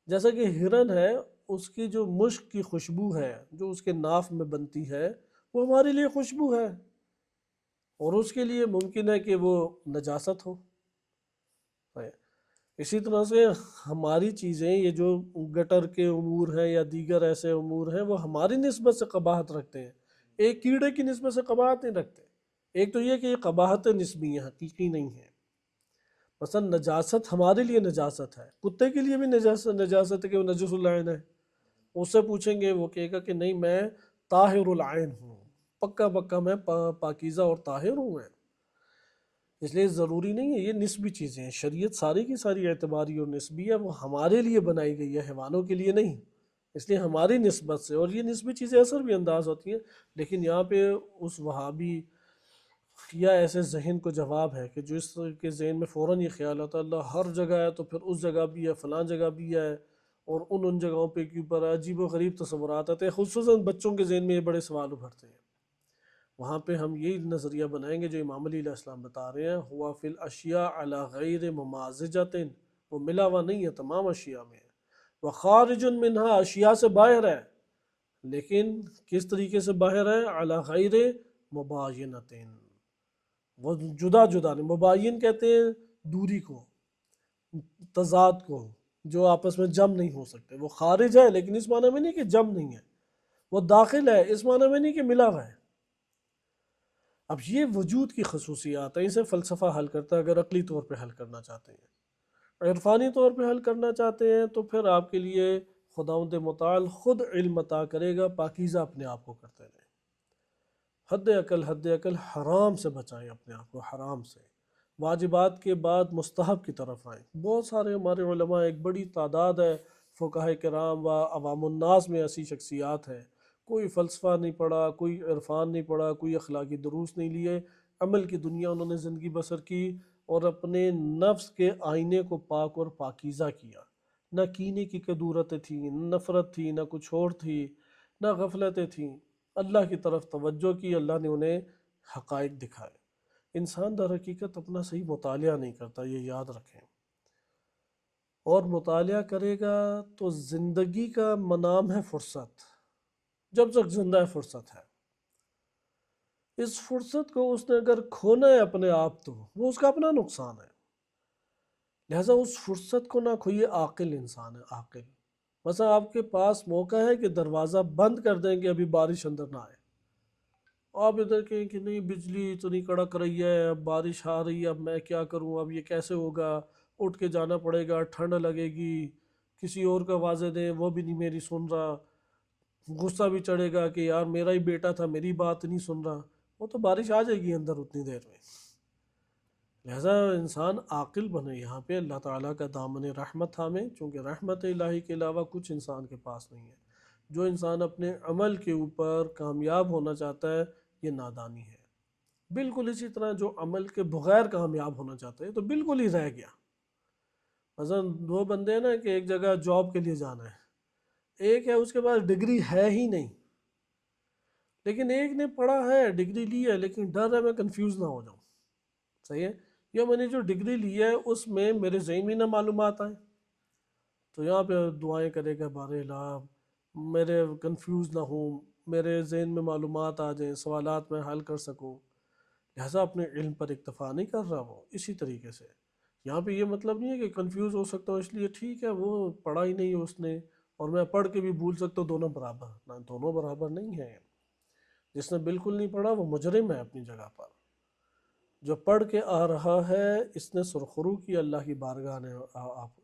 جیسا کہ ہرن ہے، اس کی جو مشک کی خوشبو ہے جو اس کے ناف میں بنتی ہے وہ ہمارے لیے خوشبو ہے، اور اس کے لیے ممکن ہے کہ وہ نجاست ہو. اسی طرح سے ہماری چیزیں یہ جو گٹر کے امور ہیں یا دیگر ایسے امور ہیں وہ ہماری نسبت سے قباحت رکھتے ہیں. ایک کیڑے کی نسبت سے قباحت نہیں رکھتے. ایک تو یہ کہ یہ قباحت نسبی ہیں، حقیقی نہیں ہیں. مثلا نجاست ہمارے لیے نجاست ہے، کتے کے لیے بھی نجاست ہے کہ وہ نجس العین ہے. اس سے پوچھیں گے وہ کہے گا کہ نہیں میں طاہر العین ہوں، پکا میں پاکیزہ اور طاہر ہوں میں. اس لیے ضروری نہیں ہے، یہ نسبی چیزیں ہیں. شریعت ساری کی ساری اعتباری اور نسبی ہے، وہ ہمارے لیے بنائی گئی ہے، حیوانوں کے لیے نہیں. اس لیے ہماری نسبت سے، اور یہ نسبی چیزیں اثر بھی انداز ہوتی ہیں. لیکن یہاں پہ اس وہابی یا ایسے ذہن کو جواب ہے کہ جو اس کے ذہن میں فوراً یہ خیال ہوتا ہے اللہ ہر جگہ ہے تو پھر اس جگہ بھی ہے، فلاں جگہ بھی ہے، اور ان جگہوں پہ کے اوپر عجیب و غریب تصورات آتے ہیں، خصوصاً بچوں کے ذہن میں یہ بڑے سوال ابھرتے ہیں۔ وہاں پہ ہم یہی نظریہ بنائیں گے جو امام علی علیہ السلام بتا رہے ہیں، ہوا فی الاشیاء علی غیر ممازجۃ، وہ ملا ہوا نہیں ہے، تمام اشیاء میں ہے، وخارج منہا، اشیاء سے باہر ہے، لیکن کس طریقے سے باہر ہے؟ علی غیر مباینۃ، وہ جدا جدا نہیں، مباین کہتے ہیں دوری کو، تضاد کو، جو آپس میں جم نہیں ہو سکتے۔ وہ خارج ہے لیکن اس معنی میں نہیں کہ جم نہیں ہے، وہ داخل ہے اس معنی میں نہیں کہ ملا ہوا ہے۔ اب یہ وجود کی خصوصیات ہیں، اسے فلسفہ حل کرتا ہے اگر عقلی طور پہ حل کرنا چاہتے ہیں۔ عرفانی طور پہ حل کرنا چاہتے ہیں تو پھر آپ کے لیے خداوند متعال خود علم عطا کرے گا، پاکیزہ اپنے آپ کو کرتے رہیں، حد عقل حرام سے بچائیں اپنے آپ کو، حرام سے، واجبات کے بعد مستحب کی طرف آئیں۔ بہت سارے ہمارے علماء، ایک بڑی تعداد ہے فقہاء کرام و عوام الناس میں ایسی شخصیات ہیں، کوئی فلسفہ نہیں پڑھا، کوئی عرفان نہیں پڑھا، کوئی اخلاقی دروس نہیں لیے، عمل کی دنیا انہوں نے زندگی بسر کی اور اپنے نفس کے آئینے کو پاک اور پاکیزہ کیا۔ نہ کینے کی کدورتیں تھیں، نہ نفرت تھی، نہ کچھ اور تھی، نہ غفلتیں تھیں، اللہ کی طرف توجہ کی، اللہ نے انہیں حقائق دکھائے۔ انسان در حقیقت اپنا صحیح مطالعہ نہیں کرتا، یہ یاد رکھیں، اور مطالعہ کرے گا تو زندگی کا منام ہے فرصت، جب تک زندہ ہے فرصت ہے۔ اس فرصت کو اس نے اگر کھونا ہے اپنے آپ تو وہ اس کا اپنا نقصان ہے، لہٰذا اس فرصت کو نہ کھوئیے۔ عاقل انسان ہے، عاقل، مثلا آپ کے پاس موقع ہے کہ دروازہ بند کر دیں کہ ابھی بارش اندر نہ آئے، آپ ادھر کہیں کہ نہیں بجلی اتنی کڑک رہی ہے، اب بارش آ رہی ہے، اب میں کیا کروں، اب یہ کیسے ہوگا، اٹھ کے جانا پڑے گا، ٹھنڈ لگے گی، کسی اور کا واضح دیں وہ بھی نہیں میری سن رہا، غصہ بھی چڑھے گا کہ یار میرا ہی بیٹا تھا میری بات نہیں سن رہا، وہ تو بارش آ جائے گی اندر اتنی دیر میں۔ لہذا انسان عاقل بنے، یہاں پہ اللہ تعالیٰ کا دامن رحمت تھامے، چونکہ رحمت الہی کے علاوہ کچھ انسان کے پاس نہیں ہے۔ جو انسان اپنے عمل کے اوپر کامیاب ہونا چاہتا ہے یہ نادانی ہے، بالکل اسی طرح جو عمل کے بغیر کامیاب ہونا چاہتا ہے تو بالکل ہی رہ گیا۔ مثلا دو بندے ہیں نا کہ ایک جگہ جاب کے لیے جانا ہے، ایک ہے اس کے پاس ڈگری ہے ہی نہیں، لیکن ایک نے پڑھا ہے، ڈگری لی ہے، لیکن ڈر ہے میں کنفیوز نہ ہو جاؤں، صحیح ہے، یا میں نے جو ڈگری لی ہے اس میں میرے ذہن میں نہ معلومات آئیں، تو یہاں پہ دعائیں کرے گا بارے الہ میرے کنفیوز نہ ہوں، میرے ذہن میں معلومات آ جائیں، سوالات میں حل کر سکوں، لہٰذا اپنے علم پر اکتفا نہیں کر رہا وہ۔ اسی طریقے سے یہاں پہ یہ مطلب نہیں ہے کہ کنفیوز ہو سکتا ہوں اس لیے ٹھیک ہے وہ پڑھا ہی نہیں اس نے اور میں پڑھ کے بھی بھول سکتا ہوں، دونوں برابر نہ، دونوں برابر نہیں ہیں۔ جس نے بالکل نہیں پڑھا وہ مجرم ہے اپنی جگہ پر، جو پڑھ کے آ رہا ہے اس نے سرخرو کی اللہ کی بارگاہ نے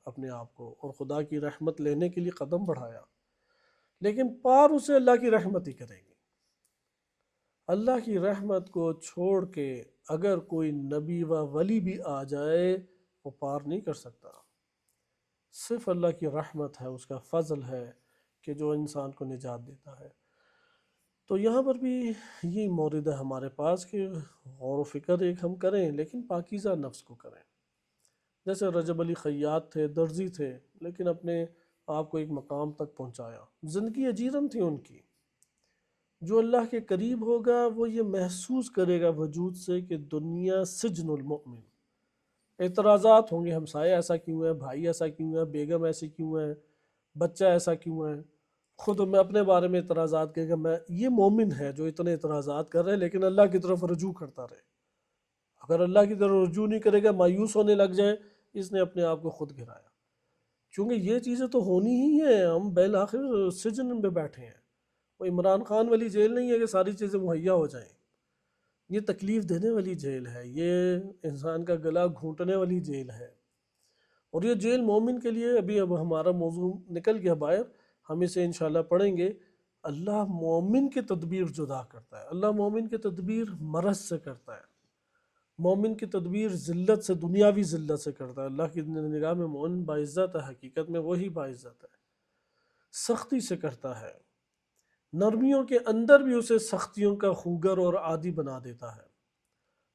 اپنے آپ کو، اور خدا کی رحمت لینے کے لیے قدم بڑھایا، لیکن پار اسے اللہ کی رحمت ہی کرے گی۔ اللہ کی رحمت کو چھوڑ کے اگر کوئی نبی و ولی بھی آ جائے وہ پار نہیں کر سکتا، صرف اللہ کی رحمت ہے، اس کا فضل ہے کہ جو انسان کو نجات دیتا ہے۔ تو یہاں پر بھی یہی مورد ہے ہمارے پاس کہ غور و فکر ایک ہم کریں لیکن پاکیزہ نفس کو کریں۔ جیسے رجب علی خیاط تھے، درزی تھے، لیکن اپنے آپ کو ایک مقام تک پہنچایا، زندگی اجیرن تھی ان کی۔ جو اللہ کے قریب ہوگا وہ یہ محسوس کرے گا وجود سے کہ دنیا سجن المؤمن۔ اعتراضات ہوں گے، ہمسائے ایسا کیوں ہے، بھائی ایسا کیوں ہے، بیگم ایسی کیوں ہے، بچہ ایسا کیوں ہے، خود میں اپنے بارے میں اعتراضات کرے گا، میں یہ مومن ہے جو اتنے اعتراضات کر رہے ہیں لیکن اللہ کی طرف رجوع کرتا رہے۔ اگر اللہ کی طرف رجوع نہیں کرے گا، مایوس ہونے لگ جائے، اس نے اپنے آپ کو خود گرایا، کیونکہ یہ چیزیں تو ہونی ہی ہیں، ہم بالآخر سجن میں بیٹھے ہیں، وہ عمران خان والی جیل نہیں ہے کہ ساری چیزیں مہیا ہو جائیں، یہ تکلیف دینے والی جیل ہے، یہ انسان کا گلا گھونٹنے والی جیل ہے، اور یہ جیل مومن کے لیے، اب ہمارا موضوع نکل گیا باہر، ہم اسے انشاءاللہ پڑھیں گے۔ اللہ مومن کی تدبیر جدا کرتا ہے، اللہ مومن کی تدبیر مرض سے کرتا ہے، مومن کی تدبیر ذلت سے، دنیاوی ذلت سے کرتا ہے۔ اللہ کی نگاہ میں مومن باعزت ہے، حقیقت میں وہی باعزت ہے، سختی سے کرتا ہے، نرمیوں کے اندر بھی اسے سختیوں کا خوگر اور عادی بنا دیتا ہے۔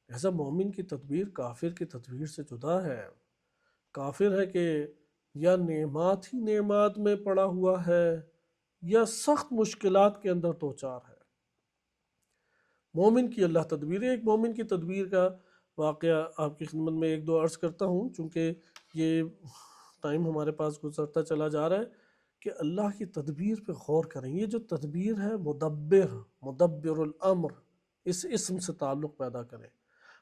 ایسا مومن کی تدبیر کافر کی تدبیر سے جدا ہے۔ کافر ہے کہ یا نعمات ہی نعمات میں پڑا ہوا ہے یا سخت مشکلات کے اندر توچار ہے۔ مومن کی اللہ تدبیر ہے۔ ایک مومن کی تدبیر کا واقعہ آپ کی خدمت میں ایک دو عرض کرتا ہوں، چونکہ یہ ٹائم ہمارے پاس گزرتا چلا جا رہا ہے، کہ اللہ کی تدبیر پہ غور کریں۔ یہ جو تدبیر ہے، مدبر الامر، اس اسم سے تعلق پیدا کریں۔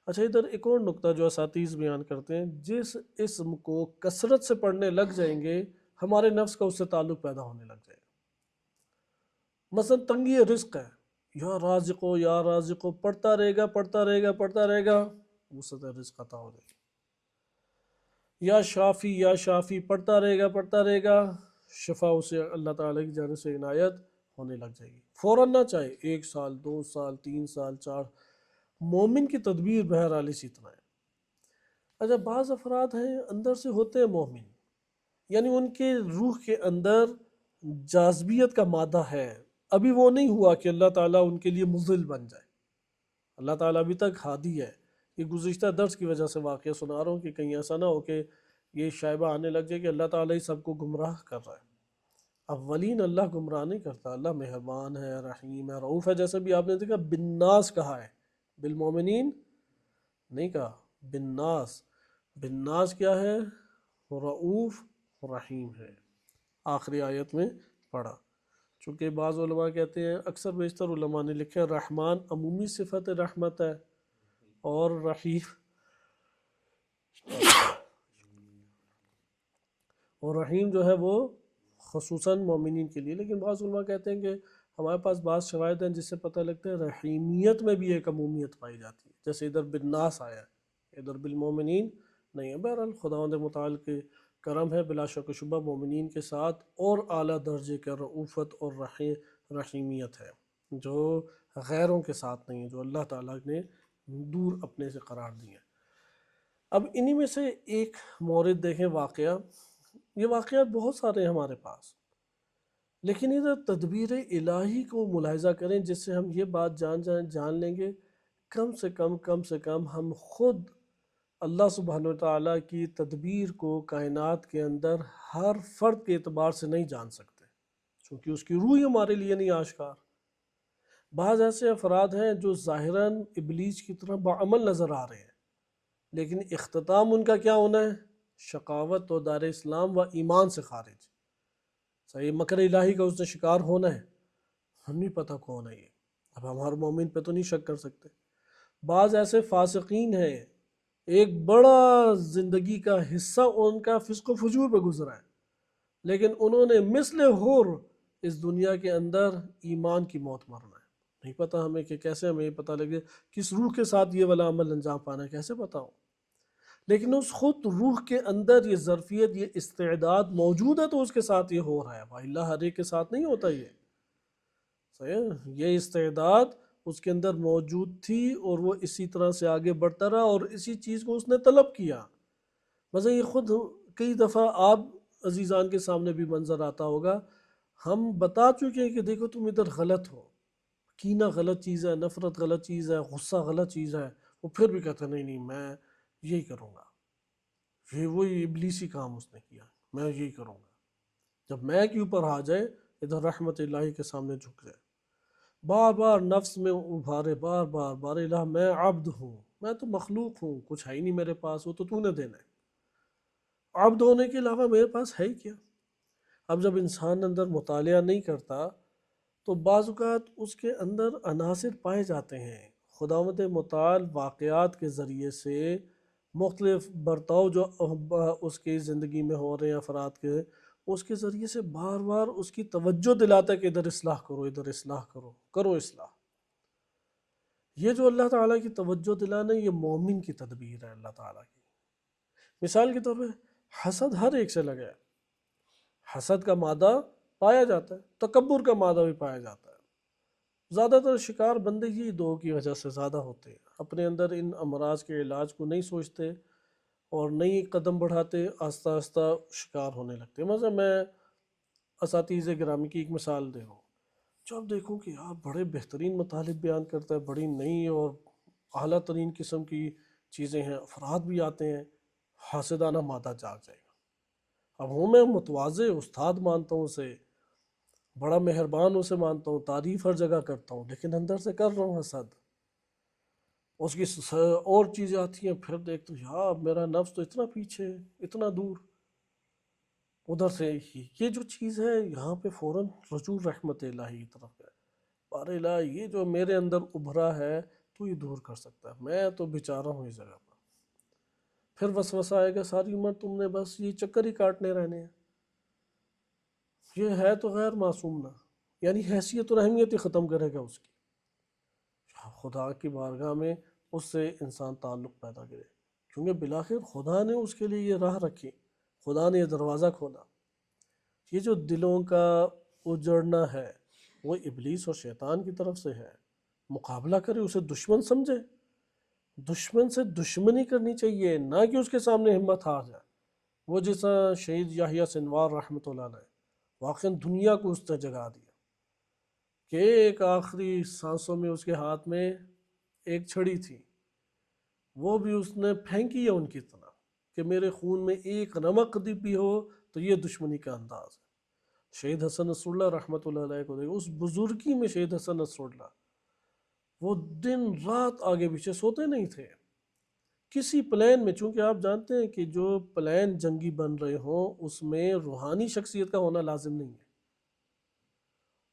اچھا، ادھر ایک اور نقطہ جو اساتذ بیان کرتے ہیں، جس اسم کو کثرت سے پڑھنے لگ جائیں گے ہمارے نفس کا اس سے تعلق پیدا ہونے لگ جائے گا۔ مثلا تنگی رزق ہے، یا رازقو یا رازقو پڑھتا رہے گا پڑھتا رہے گا پڑھتا رہے گا، وسعت رزق عطا ہو جائے گی۔ یا شافی پڑھتا رہے گا، شفا اسے اللہ تعالیٰ کی جانب سے عنایت ہونے لگ جائے گی، فوراً نہ چاہے 1 سال 2 سال 3 سال 4۔ مومن کی تدبیر بہرحال اسی طرح ہے۔ اچھا، بعض افراد ہیں اندر سے ہوتے ہیں مومن، یعنی ان کے روح کے اندر جاذبیت کا مادہ ہے، ابھی وہ نہیں ہوا کہ اللہ تعالیٰ ان کے لیے مضل بن جائے۔ اللہ تعالیٰ ابھی تک ہادی ہے۔ یہ گزشتہ درس کی وجہ سے واقعہ سنا رہا ہوں کہ کہیں ایسا نہ ہو کہ یہ شائبہ آنے لگ جائے کہ اللہ تعالیٰ ہی سب کو گمراہ کر رہا ہے۔ اولین اللہ گمراہ نہیں کرتا، اللہ مہربان ہے، رحیم ہے، رعوف ہے۔ جیسے بھی آپ نے دیکھا بالناس کہا ہے، بالمومنین نہیں کہا، بالناس۔ بالناس کیا ہے؟ رعوف رحیم ہے، آخری آیت میں پڑھا۔ چونکہ بعض علماء کہتے ہیں، اکثر بیشتر علماء نے لکھا رحمان عمومی صفت رحمت ہے، اور رحیم جو ہے وہ خصوصاً مومنین کے لیے۔ لیکن بعض علماء کہتے ہیں کہ ہمارے پاس بعض شواہد ہیں جس سے پتہ لگتا ہے رحیمیت میں بھی ایک عمومیت پائی جاتی ہے، جیسے ادھر بالناس آیا ہے، ادھر بالمومنین نہیں ہے۔ بہرحال خداوند متعال کے کرم ہے، بلا شک و شبہ مومنین کے ساتھ اور اعلیٰ درجے کا رعوفت اور رحیمیت ہے، جو غیروں کے ساتھ نہیں ہے، جو اللہ تعالیٰ نے دور اپنے سے قرار دیا ہے۔ اب انہی میں سے ایک مورد دیکھیں، واقعہ، یہ واقعات بہت سارے ہیں ہمارے پاس، لیکن ادھر تدبیر الہی کو ملاحظہ کریں، جس سے ہم یہ بات جان لیں گے کم سے کم ہم خود اللہ سبحانہ وتعالیٰ کی تدبیر کو کائنات کے اندر ہر فرد کے اعتبار سے نہیں جان سکتے، چونکہ اس کی روح ہمارے لیے نہیں آشکار۔ بعض ایسے افراد ہیں جو ظاہراً ابلیس کی طرح بعمل نظر آ رہے ہیں، لیکن اختتام ان کا کیا ہونا ہے؟ شقاوت و دار اسلام و ایمان سے خارج۔ صحیح مکر الہی کا اس نے شکار ہونا ہے، ہم نہیں پتہ کون ہے یہ، اب ہم ہر مومن پہ تو نہیں شک کر سکتے۔ بعض ایسے فاسقین ہیں، ایک بڑا زندگی کا حصہ ان کا فسق و فجور پہ گزرا ہے، لیکن انہوں نے مثل حور اس دنیا کے اندر ایمان کی موت مرنا ہے۔ نہیں پتہ ہمیں کہ کیسے ہمیں یہ پتہ لگے کس روح کے ساتھ یہ والا عمل انجام پانا ہے، کیسے پتہ ہو؟ لیکن اس خود روح کے اندر یہ ظرفیت، یہ استعداد موجود ہے، تو اس کے ساتھ یہ ہو رہا ہے۔ اللہ ہر ایک کے ساتھ نہیں ہوتا یہ، صحیح، یہ استعداد اس کے اندر موجود تھی اور وہ اسی طرح سے آگے بڑھتا رہا اور اسی چیز کو اس نے طلب کیا۔ مثلا یہ خود کئی دفعہ آپ عزیزان کے سامنے بھی منظر آتا ہوگا، ہم بتا چکے ہیں کہ دیکھو تم ادھر غلط ہو، کینہ غلط چیز ہے، نفرت غلط چیز ہے، غصہ غلط چیز ہے، وہ پھر بھی کہتا نہیں نہیں میں یہی کروں گا، یہ وہی ابلیسی کام اس نے کیا، میں یہی کروں گا۔ جب میں کے اوپر آ جائے، ادھر رحمت الہی کے سامنے جھک جائے، بار بار نفس میں ابھارے، بار الہ میں عبد ہوں، میں تو مخلوق ہوں، کچھ ہے ہی نہیں میرے پاس، وہ تو نے دینا ہے، عبد ہونے کے علاوہ میرے پاس ہے ہی کیا۔ اب جب انسان اندر مطالعہ نہیں کرتا تو بعض اوقات اس کے اندر عناصر پائے جاتے ہیں، خداوند متعال واقعات کے ذریعے سے مختلف برتاؤ جو اس کی زندگی میں ہو رہے ہیں افراد کے، اس کے ذریعے سے بار بار اس کی توجہ دلاتا ہے کہ ادھر اصلاح کرو، ادھر اصلاح کرو، کرو اصلاح۔ یہ جو اللہ تعالیٰ کی توجہ دلانا، یہ مومن کی تدبیر ہے اللہ تعالیٰ کی۔ مثال کے طور پہ حسد ہر ایک سے لگا ہے، حسد کا مادہ پایا جاتا ہے، تکبر کا مادہ بھی پایا جاتا ہے۔ زیادہ تر شکار بندے یہ دو کی وجہ سے زیادہ ہوتے ہیں، اپنے اندر ان امراض کے علاج کو نہیں سوچتے اور نہیں قدم بڑھاتے، آہستہ آہستہ شکار ہونے لگتے ہیں۔ مثلا میں اساتذہ گرامی کی ایک مثال دے رہا ہوں، جب دیکھو کہ آپ بڑے بہترین مطالب بیان کرتا ہے، بڑی نئی اور اعلیٰ ترین قسم کی چیزیں ہیں، افراد بھی آتے ہیں، حاسدانہ مادہ جاگ جائے گا، اب ہوں میں متواضع استاد مانتا ہوں اسے، بڑا مہربان اسے مانتا ہوں، تعریف ہر جگہ کرتا ہوں، لیکن اندر سے کر رہا ہوں حسد، اس کی اور چیزیں آتی ہیں، پھر دیکھتا ہوں یار میرا نفس تو اتنا پیچھے ہے، اتنا دور، ادھر سے یہ جو چیز ہے یہاں پہ فوراً رجوع رحمت الہی کی طرف ہے، بار الہ یہ جو میرے اندر ابھرا ہے تو یہ دور کر سکتا ہے، میں تو بیچارہ ہوں اس جگہ پر۔ پھر وسوسہ آئے گا ساری عمر تم نے بس یہ چکر ہی کاٹنے رہنے ہیں، یہ ہے تو غیر معصوم نہ، یعنی حیثیت اور اہمیت ہی ختم کرے گا اس کی، خدا کی بارگاہ میں اس سے انسان تعلق پیدا کرے، کیونکہ بالآخر خدا نے اس کے لیے یہ راہ رکھی، خدا نے یہ دروازہ کھولا۔ یہ جو دلوں کا اجڑنا ہے وہ ابلیس اور شیطان کی طرف سے ہے، مقابلہ کرے، اسے دشمن سمجھے، دشمن سے دشمنی کرنی چاہیے، نہ کہ اس کے سامنے ہمت ہار جائے۔ وہ جیسا شہید یحییٰ سنوار رحمۃ اللہ علیہ واقعاً دنیا کو اس نے جگا دیا کہ ایک آخری سانسوں میں اس کے ہاتھ میں ایک چھڑی تھی، وہ بھی اس نے پھینکی ہے ان کی طرح کہ میرے خون میں ایک نمک بھی ہو تو یہ دشمنی کا انداز ہے۔ شہید حسن نصر اللہ رحمۃ اللہ علیہ کو دیکھو، اس بزرگی میں شہید حسن نصر اللہ، وہ دن رات آگے پیچھے سوتے نہیں تھے کسی پلین میں، چونکہ آپ جانتے ہیں کہ جو پلین جنگی بن رہے ہوں اس میں روحانی شخصیت کا ہونا لازم نہیں ہے،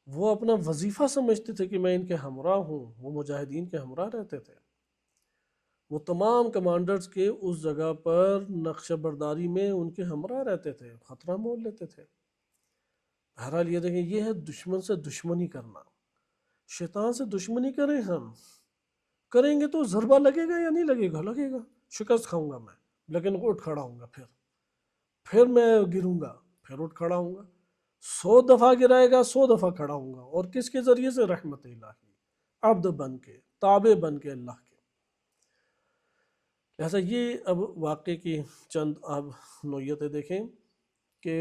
وہ اپنا وظیفہ سمجھتے تھے کہ میں ان کے ہمراہ ہوں، وہ مجاہدین کے ہمراہ رہتے تھے، وہ تمام کمانڈرز کے اس جگہ پر نقشہ برداری میں ان کے ہمراہ رہتے تھے، خطرہ مول لیتے تھے۔ بہرحال یہ دیکھیں، یہ ہے دشمن سے دشمنی کرنا، شیطان سے دشمنی کریں، ہم کریں گے تو ضربہ لگے گا یا نہیں لگے گا؟ لگے گا، شکست کھاؤں گا میں، لیکن اٹھ کھڑا ہوں گا، پھر میں گروں گا، پھر اٹھ کھڑا ہوں گا، 100 دفعہ گرائے گا، 100 دفعہ کھڑا ہوں گا، اور کس کے ذریعے سے؟ رحمت الہی، عبد بن کے، تابع بن کے اللہ کے۔ لہٰذا یہ اب واقعے کی چند اب نوعیتیں دیکھیں کہ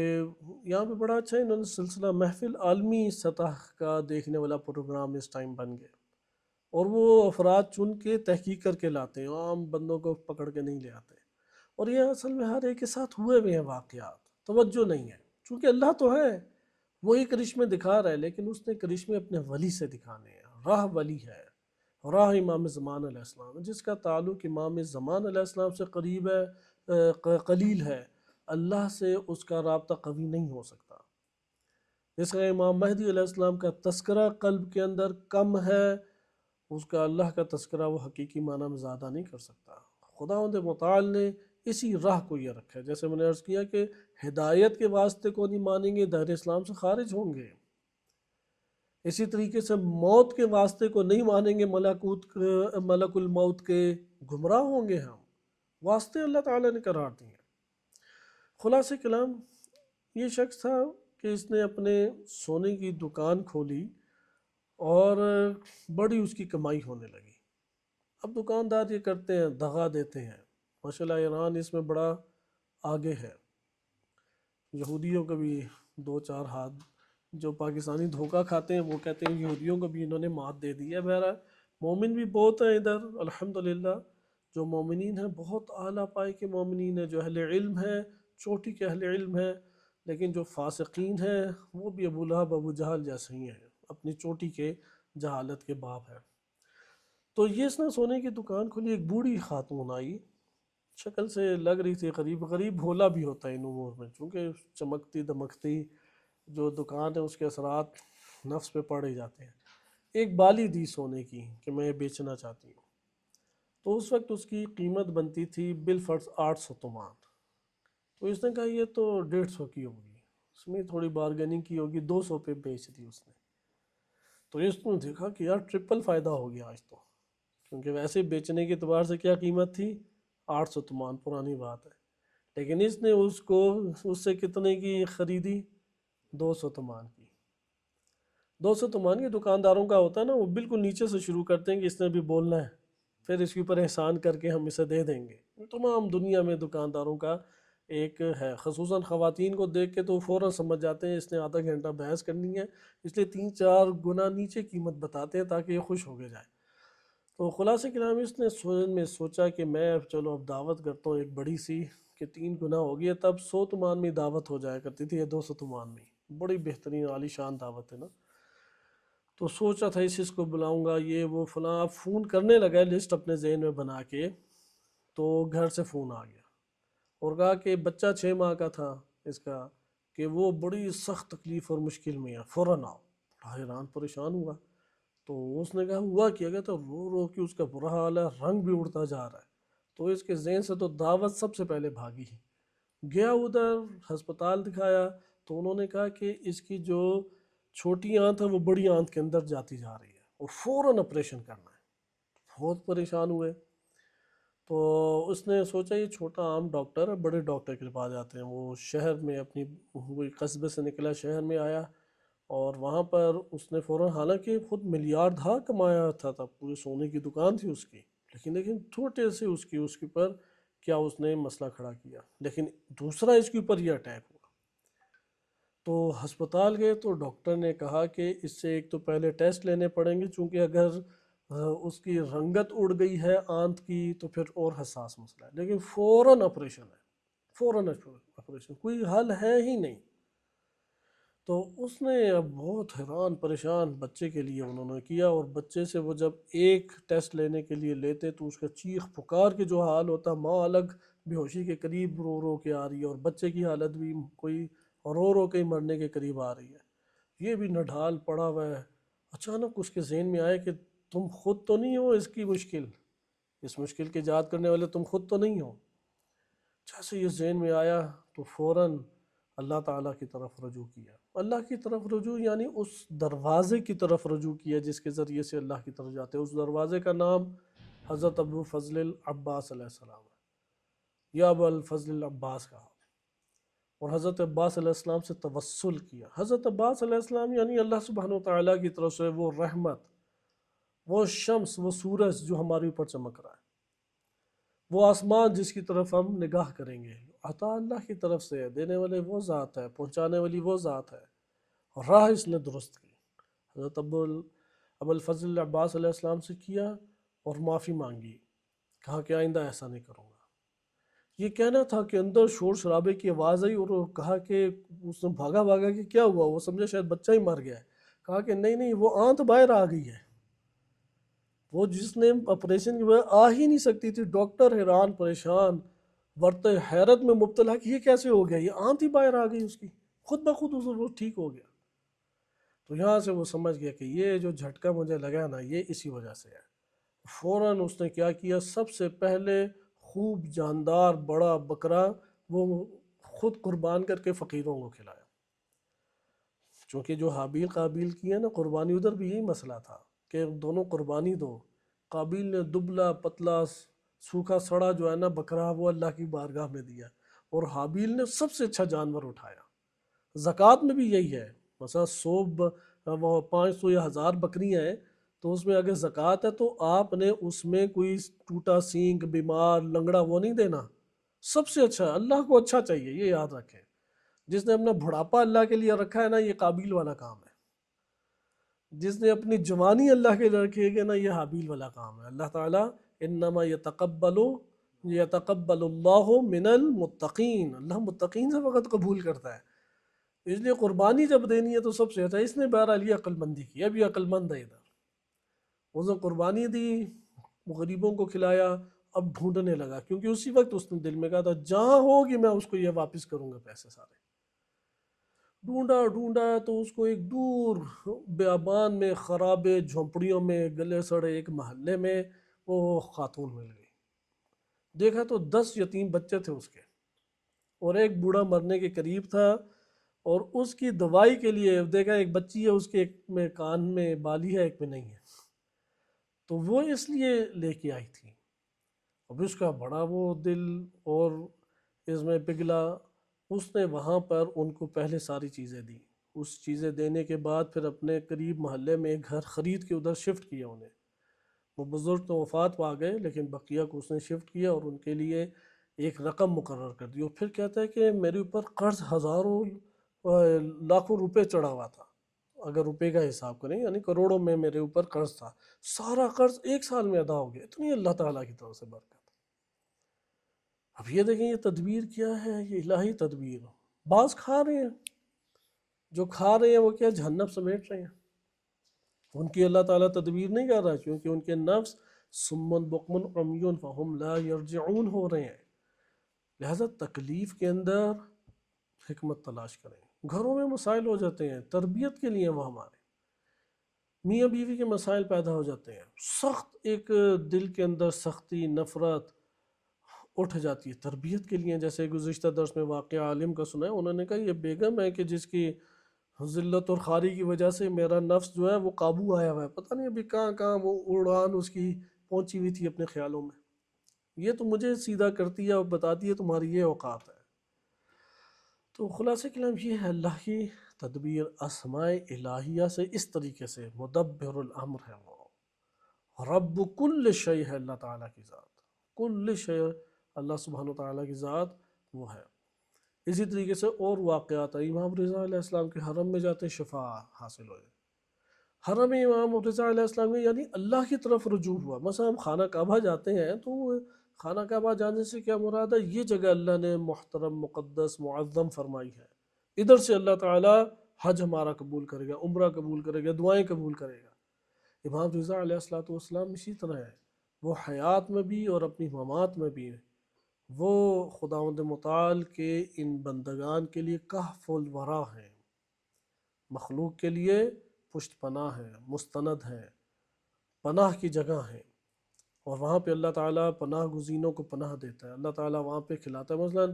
یہاں پہ بڑا اچھا انہوں نے سلسلہ محفل عالمی سطح کا دیکھنے والا پروگرام اس ٹائم بن گیا، اور وہ افراد چن کے تحقیق کر کے لاتے ہیں، عام بندوں کو پکڑ کے نہیں لے آتے، اور یہ اصل میں ہر ایک کے ساتھ ہوئے ہوئے ہیں واقعات، توجہ نہیں ہے، چونکہ اللہ تو ہے وہی کرشمے دکھا رہا ہے، لیکن اس نے کرشمے اپنے ولی سے دکھانے ہیں، راہ ولی ہے، راہ امام زمان علیہ السلام، جس کا تعلق امام زمان علیہ السلام سے قریب ہے، قلیل ہے، اللہ سے اس کا رابطہ قوی نہیں ہو سکتا، جس کا امام مہدی علیہ السلام کا تذکرہ قلب کے اندر کم ہے، اس کا اللہ کا تذکرہ وہ حقیقی معنی میں زیادہ نہیں کر سکتا۔ خداوند متعال نے اسی راہ کو یہ رکھا ہے، جیسے میں نے عرض کیا کہ ہدایت کے واسطے کو نہیں مانیں گے، دائرہ اسلام سے خارج ہوں گے، اسی طریقے سے موت کے واسطے کو نہیں مانیں گے، ملک الموت کے، گمراہ ہوں گے ہم، واسطے اللہ تعالیٰ نے قرار دیے۔ خلاصہ کلام یہ شخص تھا کہ اس نے اپنے سونے کی دکان کھولی اور بڑی اس کی کمائی ہونے لگی۔ اب دکاندار یہ کرتے ہیں، دغا دیتے ہیں، ماشاءاللہ ایران اس میں بڑا آگے ہے، یہودیوں کا بھی 2-4 ہاتھ، جو پاکستانی دھوکہ کھاتے ہیں وہ کہتے ہیں یہودیوں کو بھی انہوں نے مات دے دی ہے۔ بہرحال مومن بھی بہت ہیں ادھر الحمدللہ، جو مومنین ہیں بہت اعلیٰ پائے کے مومنین ہیں، جو اہل علم ہیں، چوٹی کے اہل علم ہیں، لیکن جو فاسقین ہیں وہ بھی ابو لہب ابو جہل جیسے ہی ہیں، اپنی چوٹی کے جہالت کے باپ ہیں۔ تو یہ اس نے سونے کی دکان کھولی، ایک بوڑھی خاتون آئی، شکل سے لگ رہی تھی غریب، غریب بھولا بھی ہوتا ہے ان امور میں، چونکہ چمکتی دمکتی جو دکان ہے اس کے اثرات نفس پہ پڑ ہی جاتے ہیں۔ ایک بالی دی سونے کی کہ میں بیچنا چاہتی ہوں، تو اس وقت اس کی قیمت بنتی تھی بالفرض 800 تومان، تو اس نے کہا یہ تو 150 کی ہوگی، اس میں تھوڑی بارگیننگ کی ہوگی، 200 پہ بیچ دی اس نے۔ تو اس نے دیکھا کہ یار ٹرپل فائدہ ہو گیا آج تو، کیونکہ ویسے بیچنے کے اعتبار سے کیا قیمت تھی؟ 800 تومان، پرانی بات ہے، لیکن اس نے اس کو اس سے کتنے کی خریدی؟ 200 تومان کی۔ 200 تومان کی دکانداروں کا ہوتا ہے نا، وہ بالکل نیچے سے شروع کرتے ہیں کہ اس نے بھی بولنا ہے، پھر اس کے اوپر احسان کر کے ہم اسے دے دیں گے۔ تمام دنیا میں دکانداروں کا ایک ہے، خصوصاً خواتین کو دیکھ کے تو فوراً سمجھ جاتے ہیں اس نے آدھا گھنٹہ بحث کرنی ہے، اس لیے 3-4 گنا نیچے قیمت بتاتے ہیں تاکہ یہ خوش ہو کے جائے۔ تو خلاصہ کلام اس نے میں سوچا کہ میں چلو اب دعوت کرتا ہوں ایک بڑی سی، کہ 3 گنا ہو گیا، تب 100 تمان میں دعوت ہو جایا کرتی تھی یا 200 تمان میں، بڑی بہترین عالی شان دعوت ہے نا۔ تو سوچا تھا اس کو بلاؤں گا، یہ وہ فلاں، اب فون کرنے لگا لسٹ اپنے ذہن میں بنا کے، تو گھر سے فون آ گیا اور کہا کہ بچہ 6 ماہ کا تھا اس کا، کہ وہ بڑی سخت تکلیف اور مشکل میں ہے، فوراً آؤ۔ بڑا حیران پریشان ہوا، تو اس نے کہا ہوا کیا گیا، تو رو رو کے اس کا برا حال ہے، رنگ بھی اڑتا جا رہا ہے، تو اس کے ذہن سے تو دعوت سب سے پہلے بھاگی۔ گیا ادھر ہسپتال دکھایا، تو انہوں نے کہا کہ اس کی جو چھوٹی آنت ہے وہ بڑی آنت کے اندر جاتی جا رہی ہے اور فوراً آپریشن کرنا ہے۔ بہت پریشان ہوئے، تو اس نے سوچا یہ چھوٹا عام ڈاکٹر ہے، بڑے ڈاکٹر کے پاس جاتے ہیں۔ وہ شہر میں اپنی کوئی قصبے سے نکلا، شہر میں آیا، اور وہاں پر اس نے فوراً، حالانکہ خود ملیاردھا کمایا تھا، پوری سونے کی دکان تھی اس کی، لیکن چھوٹے سے اس کے اوپر کیا اس نے مسئلہ کھڑا کیا، لیکن دوسرا اس کے اوپر یہ اٹیک ہوا۔ تو ہسپتال گئے تو ڈاکٹر نے کہا کہ اس سے ایک تو پہلے ٹیسٹ لینے پڑیں گے، چونکہ اگر اس کی رنگت اڑ گئی ہے آنت کی تو پھر اور حساس مسئلہ ہے، لیکن فوراً آپریشن ہے، فوراً آپریشن، کوئی حل ہے ہی نہیں۔ تو اس نے اب بہت حیران پریشان بچے کے لیے انہوں نے کیا، اور بچے سے وہ جب ایک ٹیسٹ لینے کے لیے لیتے تو اس کا چیخ پکار کے جو حال ہوتا، ماں الگ بے ہوشی کے قریب رو رو کے آ رہی ہے، اور بچے کی حالت بھی کوئی رو رو کے مرنے کے قریب آ رہی ہے، یہ بھی نڈھال پڑا ہوا ہے۔ اچانک اس کے ذہن میں آئے کہ تم خود تو نہیں ہو اس کی مشکل، اس مشکل کے ایجاد کرنے والے تم خود تو نہیں ہو۔ جیسے یہ ذہن میں آیا تو فوراً اللہ تعالیٰ کی طرف رجوع کیا۔ اللہ کی طرف رجوع یعنی اس دروازے کی طرف رجوع کیا جس کے ذریعے سے اللہ کی طرف جاتے ہیں۔ اس دروازے کا نام حضرت ابو فضل العباس علیہ السلام ہے، یا ابو الفضل العباس کہا، اور حضرت عباس علیہ السلام سے توسل کیا۔ حضرت عباس علیہ السلام یعنی اللہ سبحانہ وتعالیٰ کی طرف سے وہ رحمت، وہ شمس، وہ سورج جو ہمارے اوپر چمک رہا ہے، وہ آسمان جس کی طرف ہم نگاہ کریں گے، عطا اللہ کی طرف سے ہے، دینے والے وہ ذات ہے، پہنچانے والی وہ ذات ہے، راہ اس نے درست کی۔ حضرت ابو الفضل العباس علیہ السلام سے کیا اور معافی مانگی، کہا کہ آئندہ ایسا نہیں کروں گا۔ یہ کہنا تھا کہ اندر شور شرابے کی آواز آئی، اور وہ کہا کہ اس نے بھاگا بھاگا کہ کیا ہوا، وہ سمجھا شاید بچہ ہی مر گیا ہے، کہا کہ نہیں نہیں، وہ آنت باہر آ گئی ہے، وہ جس نے آپریشن کی وجہ آ ہی نہیں سکتی تھی۔ ڈاکٹر حیران پریشان، ورت حیرت میں مبتلا کہ یہ کیسے ہو گیا، یہ آنت ہی باہر آ گئی اس کی، خود بخود وہ ٹھیک ہو گیا۔ تو یہاں سے وہ سمجھ گیا کہ یہ جو جھٹکا مجھے لگا نا، یہ اسی وجہ سے ہے۔ فوراً اس نے کیا کیا، سب سے پہلے خوب جاندار بڑا بکرا وہ خود قربان کر کے فقیروں کو کھلایا، چونکہ جو حابیل قابیل کی ہے نا قربانی، ادھر بھی یہی مسئلہ تھا کہ دونوں قربانی دو۔ قابیل نے دبلا پتلا سوکھا سڑا جو ہے نا بکرا، وہ اللہ کی بارگاہ میں دیا، اور حابیل نے سب سے اچھا جانور اٹھایا۔ زکوٰۃ میں بھی یہی ہے، مثلا 500 یا 1000 بکریاں ہیں، تو اس میں اگر زکوٰۃ ہے تو آپ نے اس میں کوئی ٹوٹا سینگ، بیمار، لنگڑا وہ نہیں دینا، سب سے اچھا، اللہ کو اچھا چاہیے، یہ یاد رکھیں۔ جس نے اپنا بڑھاپا اللہ کے لیے رکھا ہے نا، یہ قابیل والا کام ہے۔ جس نے اپنی جوانی اللہ کے لیے رکھی ہے نا، یہ حابیل والا کام ہے۔ اللہ تعالیٰ انما یتقبل اللہ من المتقین، اللہ متقین سے فقط قبول کرتا ہے، اس لیے قربانی جب دینی ہے تو سب سے اچھا۔ اس نے بہرحال یہ عقل مندی کی، اب یہ عقل مند ہے ادھر، اس نے قربانی دی، غریبوں کو کھلایا، اب ڈھونڈنے لگا، کیونکہ اسی وقت اس نے دل میں کہا تھا جہاں ہوگی میں اس کو یہ واپس کروں گا پیسے سارے۔ ڈھونڈا ڈھونڈا تو اس کو ایک دور بیابان میں، خرابے جھونپڑیوں میں، گلے سڑے ایک محلے میں وہ خاتون مل گئی۔ دیکھا تو 10 یتیم بچے تھے اس کے، اور ایک بوڑھا مرنے کے قریب تھا، اور اس کی دوائی کے لیے دیکھا ایک بچی ہے اس کے، ایک میں کان میں بالی ہے ایک میں نہیں ہے، تو وہ اس لیے لے کے آئی تھی۔ اب اس کا بڑا وہ دل اور اس میں پگھلا، اس نے وہاں پر ان کو پہلے ساری چیزیں دی، اس چیزیں دینے کے بعد پھر اپنے قریب محلے میں ایک گھر خرید کے ادھر شفٹ کیا انہیں۔ وہ بزرگ تو وفات پا گئے لیکن بقیہ کو اس نے شفٹ کیا اور ان کے لیے ایک رقم مقرر کر دی، اور پھر کہتا ہے کہ میرے اوپر قرض ہزاروں لاکھوں روپے چڑھا ہوا تھا، اگر روپے کا حساب کریں یعنی کروڑوں میں میرے اوپر قرض تھا، سارا قرض 1 سال میں ادا ہو گیا۔ اتنی اللہ تعالیٰ کی طرف سے برکت۔ اب یہ دیکھیں یہ تدبیر کیا ہے، یہ الہی تدبیر۔ بعض کھا رہے ہیں، جو کھا رہے ہیں وہ کیا جہنم سمیٹ رہے ہیں، ان کی اللہ تعالیٰ تدبیر نہیں کر رہا، کیونکہ ان کے نفس سمن بکمن عمیون فہم لا یرجعون ہو رہے ہیں۔ لہذا تکلیف کے اندر حکمت تلاش کریں۔ گھروں میں مسائل ہو جاتے ہیں، تربیت کے لیے وہ ہمارے میاں بیوی کے مسائل پیدا ہو جاتے ہیں، سخت ایک دل کے اندر سختی نفرت اٹھ جاتی ہے تربیت کے لیے۔ جیسے گزشتہ درس میں واقعہ عالم کا سنا ہے، انہوں نے کہا یہ بیگم ہے کہ جس کی ذلت اور خاری کی وجہ سے میرا نفس جو ہے وہ قابو آیا ہوا ہے، پتہ نہیں ابھی کہاں کہاں وہ اڑان اس کی پہنچی ہوئی تھی اپنے خیالوں میں، یہ تو مجھے سیدھا کرتی ہے اور بتاتی ہے تمہاری یہ اوقات ہے۔ تو خلاصہ کلام یہ ہے، اللہ کی تدبیر اسماء الہیہ سے اس طریقے سے مدبر الامر ہے، وہ رب کل شیء ہے، اللہ تعالیٰ کی ذات کل شیء، اللہ سبحانہ وتعالیٰ کی ذات وہ ہے۔ اسی طریقے سے اور واقعات ہیں، امام رضا علیہ السلام کے حرم میں جاتے ہیں شفا حاصل ہوئے، حرم امام رضا علیہ السلام میں یعنی اللہ کی طرف رجوع ہوا۔ مثلا ہم خانہ کعبہ جاتے ہیں تو خانہ کعبہ جانے سے کیا مراد ہے، یہ جگہ اللہ نے محترم مقدس معظم فرمائی ہے، ادھر سے اللہ تعالیٰ حج ہمارا قبول کرے گا، عمرہ قبول کرے گا، دعائیں قبول کرے گا۔ امام رضا علیہ السلام اسی طرح ہے، وہ حیات میں بھی اور اپنی ممات میں بھی وہ خداوند متعال کے ان بندگان کے لیے کہف الورا ہیں، مخلوق کے لیے پشت پناہ ہے، مستند ہے، پناہ کی جگہ ہیں، اور وہاں پہ اللہ تعالیٰ پناہ گزینوں کو پناہ دیتا ہے، اللہ تعالیٰ وہاں پہ کھلاتا ہے۔ مثلا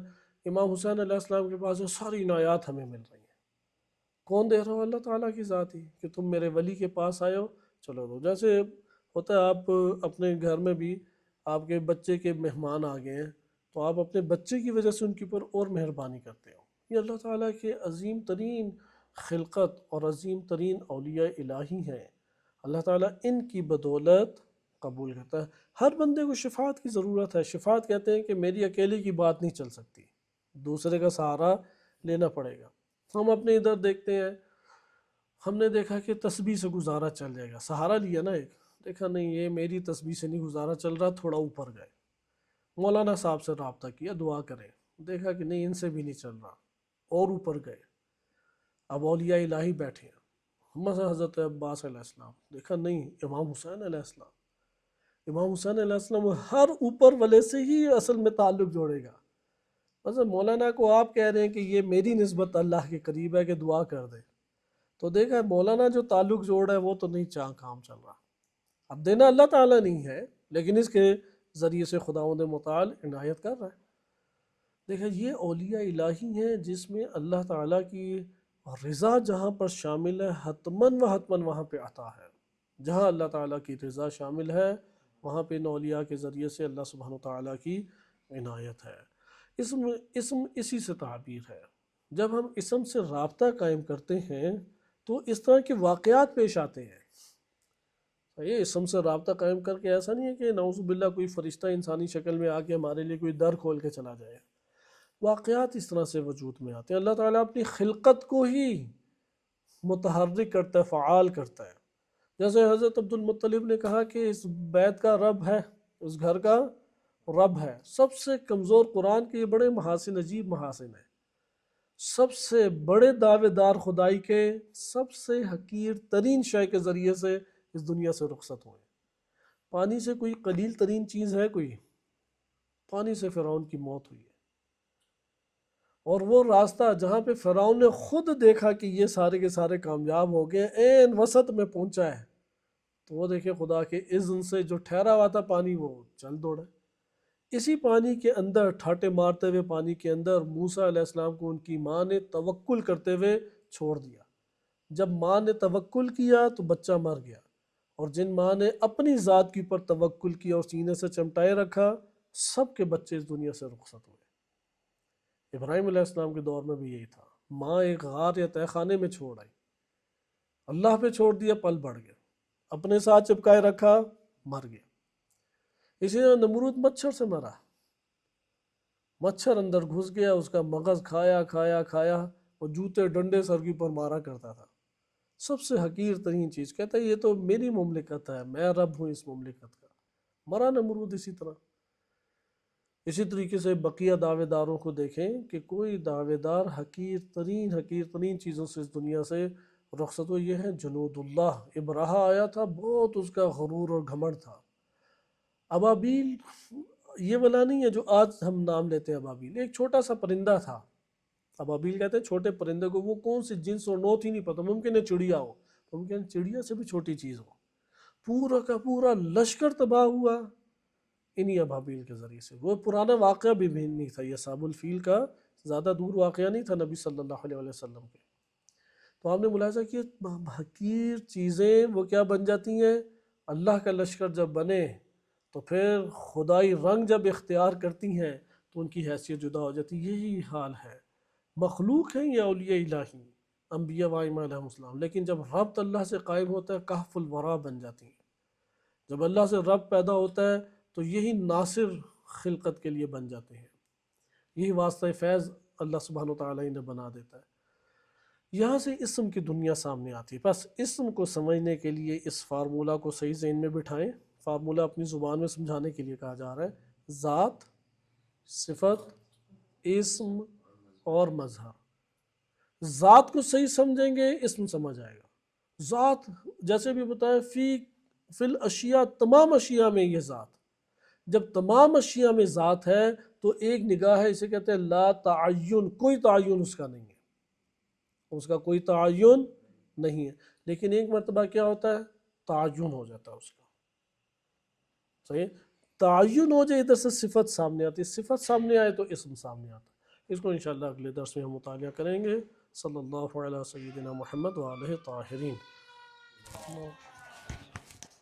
امام حسین علیہ السلام کے پاس جو ساری عنایات ہمیں مل رہی ہیں، کون دے رہا ہو، اللہ تعالیٰ کی ذات ہی، کہ تم میرے ولی کے پاس آئے ہو چلو دو۔ جیسے ہوتا ہے آپ اپنے گھر میں بھی آپ کے بچے کے مہمان آ گئے ہیں تو آپ اپنے بچے کی وجہ سے ان کے اوپر اور مہربانی کرتے ہو، یہ اللہ تعالیٰ کے عظیم ترین خلقت اور عظیم ترین اولیاء الہی ہیں، اللہ تعالیٰ ان کی بدولت قبول کرتا ہے۔ ہر بندے کو شفاعت کی ضرورت ہے، شفاعت کہتے ہیں کہ میری اکیلے کی بات نہیں چل سکتی، دوسرے کا سہارا لینا پڑے گا۔ ہم اپنے ادھر دیکھتے ہیں، ہم نے دیکھا کہ تسبیح سے گزارا چل جائے گا، سہارا لیا نا ایک، دیکھا نہیں یہ میری تسبیح سے نہیں گزارا چل رہا، تھوڑا اوپر گئے، مولانا صاحب سے رابطہ کیا دعا کریں، دیکھا کہ نہیں ان سے بھی نہیں چل رہا، اور اوپر گئے، اب اولیاء الہی بیٹھے ہیں، مثلا حضرت عباس علیہ السلام، دیکھا نہیں امام حسین علیہ السلام، امام حسین علیہ السلام ہر اوپر والے سے ہی اصل میں تعلق جوڑے گا۔ مثلا مولانا کو آپ کہہ رہے ہیں کہ یہ میری نسبت اللہ کے قریب ہے کہ دعا کر دے، تو دیکھا مولانا جو تعلق جوڑ رہا ہے وہ تو نہیں کام چل رہا، اب دینا اللہ تعالیٰ نہیں ہے لیکن اس کے ذریعے سے خداوند متعال عنایت کر رہا ہے۔ دیکھا یہ اولیاء الہی ہیں جس میں اللہ تعالیٰ کی رضا جہاں پر شامل ہے حتماً و حتماً وہاں پہ عطا ہے، جہاں اللہ تعالیٰ کی رضا شامل ہے وہاں پہ ان اولیاء کے ذریعے سے اللہ سبحانہ وتعالیٰ کی عنایت ہے۔ اسم اسی سے تعبیر ہے، جب ہم اسم سے رابطہ قائم کرتے ہیں تو اس طرح کے واقعات پیش آتے ہیں۔ یہ اسم سے رابطہ قائم کر کے ایسا نہیں ہے کہ نعوذ باللہ کوئی فرشتہ انسانی شکل میں آ کے ہمارے لیے کوئی در کھول کے چلا جائے، واقعات اس طرح سے وجود میں آتے ہیں۔ اللہ تعالیٰ اپنی خلقت کو ہی متحرک کرتا ہے، فعال کرتا ہے، جیسے حضرت عبد المطلب نے کہا کہ اس بیت کا رب ہے، اس گھر کا رب ہے۔ سب سے کمزور قرآن کے یہ بڑے محاسن، عجیب محاسن ہیں، سب سے بڑے دعوے دار خدائی کے سب سے حقیر ترین شے کے ذریعے سے اس دنیا سے رخصت ہوئے۔ پانی سے کوئی قلیل ترین چیز ہے، کوئی پانی سے فرعون کی موت ہوئی ہے، اور وہ راستہ جہاں پہ فرعون نے خود دیکھا کہ یہ سارے کے سارے کامیاب ہو گئے، عین وسط میں پہنچا ہے، تو وہ دیکھے خدا کے اذن سے جو ٹھہرا ہوا تھا پانی وہ چل دوڑا۔ اسی پانی کے اندر ٹھاٹے مارتے ہوئے پانی کے اندر موسیٰ علیہ السلام کو ان کی ماں نے توکل کرتے ہوئے چھوڑ دیا، جب ماں نے توکل کیا تو بچہ مر گیا، اور جن ماں نے اپنی ذات کے اوپر توکل کیا اور سینے سے چمٹائے رکھا سب کے بچے اس دنیا سے رخصت ہوئے۔ ابراہیم علیہ السلام کے دور میں بھی یہی تھا، ماں ایک غار یا تہہ خانے میں چھوڑ آئی، اللہ پہ چھوڑ دیا، پل بڑھ گیا، اپنے ساتھ چپکائے رکھا، مر گیا۔ اسی طرح نمرود مچھر سے مرا، مچھر اندر گھس گیا، اس کا مغز کھایا کھایا کھایا، وہ جوتے ڈنڈے سر کے اوپر مارا کرتا تھا، سب سے حقیر ترین چیز، کہتا ہے یہ تو میری مملکت ہے، میں رب ہوں اس مملکت کا، مرا نمرود اسی طرح۔ اسی طریقے سے بقیہ دعوے داروں کو دیکھیں کہ کوئی دعوے دار حقیر ترین چیزوں سے اس دنیا سے رخصت ہو، یہ ہے جنود اللہ۔ ابراہہ آیا تھا، بہت اس کا غرور اور گھمنڈ تھا۔ ابابیل یہ والا نہیں ہے جو آج ہم نام لیتے ہیں ابابیل، ایک چھوٹا سا پرندہ تھا۔ ابابیل کہتے ہیں چھوٹے پرندے کو، وہ کون سی جنس اور نوع ہی نہیں پتہ، ممکن ہے چڑیا ہو، ممکن ہے چڑیا سے بھی چھوٹی چیز ہو۔ پورا کا پورا لشکر تباہ ہوا انہی ابابیل کے ذریعے سے۔ وہ پرانا واقعہ بھی نہیں تھا، یہ اصحاب الفیل کا زیادہ دور واقعہ نہیں تھا نبی صلی اللہ علیہ وسلم کے۔ تو آپ نے ملاحظہ کیا حقیر چیزیں وہ کیا بن جاتی ہیں؟ اللہ کا لشکر جب بنے تو پھر خدائی رنگ جب اختیار کرتی ہیں تو ان کی حیثیت جدا ہو جاتی ہے۔ یہی حال ہے، مخلوق ہیں یا اولیاء الہی، انبیاء وائمہ علیہ السلام، لیکن جب ربط اللہ سے قائم ہوتا ہے کہف الورا بن جاتی ہیں۔ جب اللہ سے رب پیدا ہوتا ہے تو یہی ناصر خلقت کے لیے بن جاتے ہیں، یہی واسطہ فیض اللہ سبحانہ وتعالی نے بنا دیتا ہے۔ یہاں سے اسم کی دنیا سامنے آتی ہے۔ بس اسم کو سمجھنے کے لیے اس فارمولہ کو صحیح ذہن میں بٹھائیں۔ فارمولہ اپنی زبان میں سمجھانے کے لیے کہا جا رہا ہے، ذات، صفت، اسم اور مظہر۔ ذات کو صحیح سمجھیں گے اسم سمجھ آئے گا۔ ذات جیسے بھی بتایا، فی الاشیاء، تمام اشیاء میں یہ ذات۔ جب تمام اشیاء میں ذات ہے تو ایک نگاہ ہے، اسے کہتے ہیں لا تعین، کوئی تعین اس کا نہیں ہے، اس کا کوئی تعین نہیں ہے۔ لیکن ایک مرتبہ کیا ہوتا ہے؟ تعین ہو جاتا ہے اس کا، صحیح؟ تعین ہو جائے، ادھر سے صفت سامنے آتی ہے، صفت سامنے آئے تو اسم سامنے آتا ہے۔ اس کو انشاءاللہ اگلے درس میں ہم مطالعہ کریں گے۔ صلی اللہ علیہ سیدنا محمد وآلہ طاہرین۔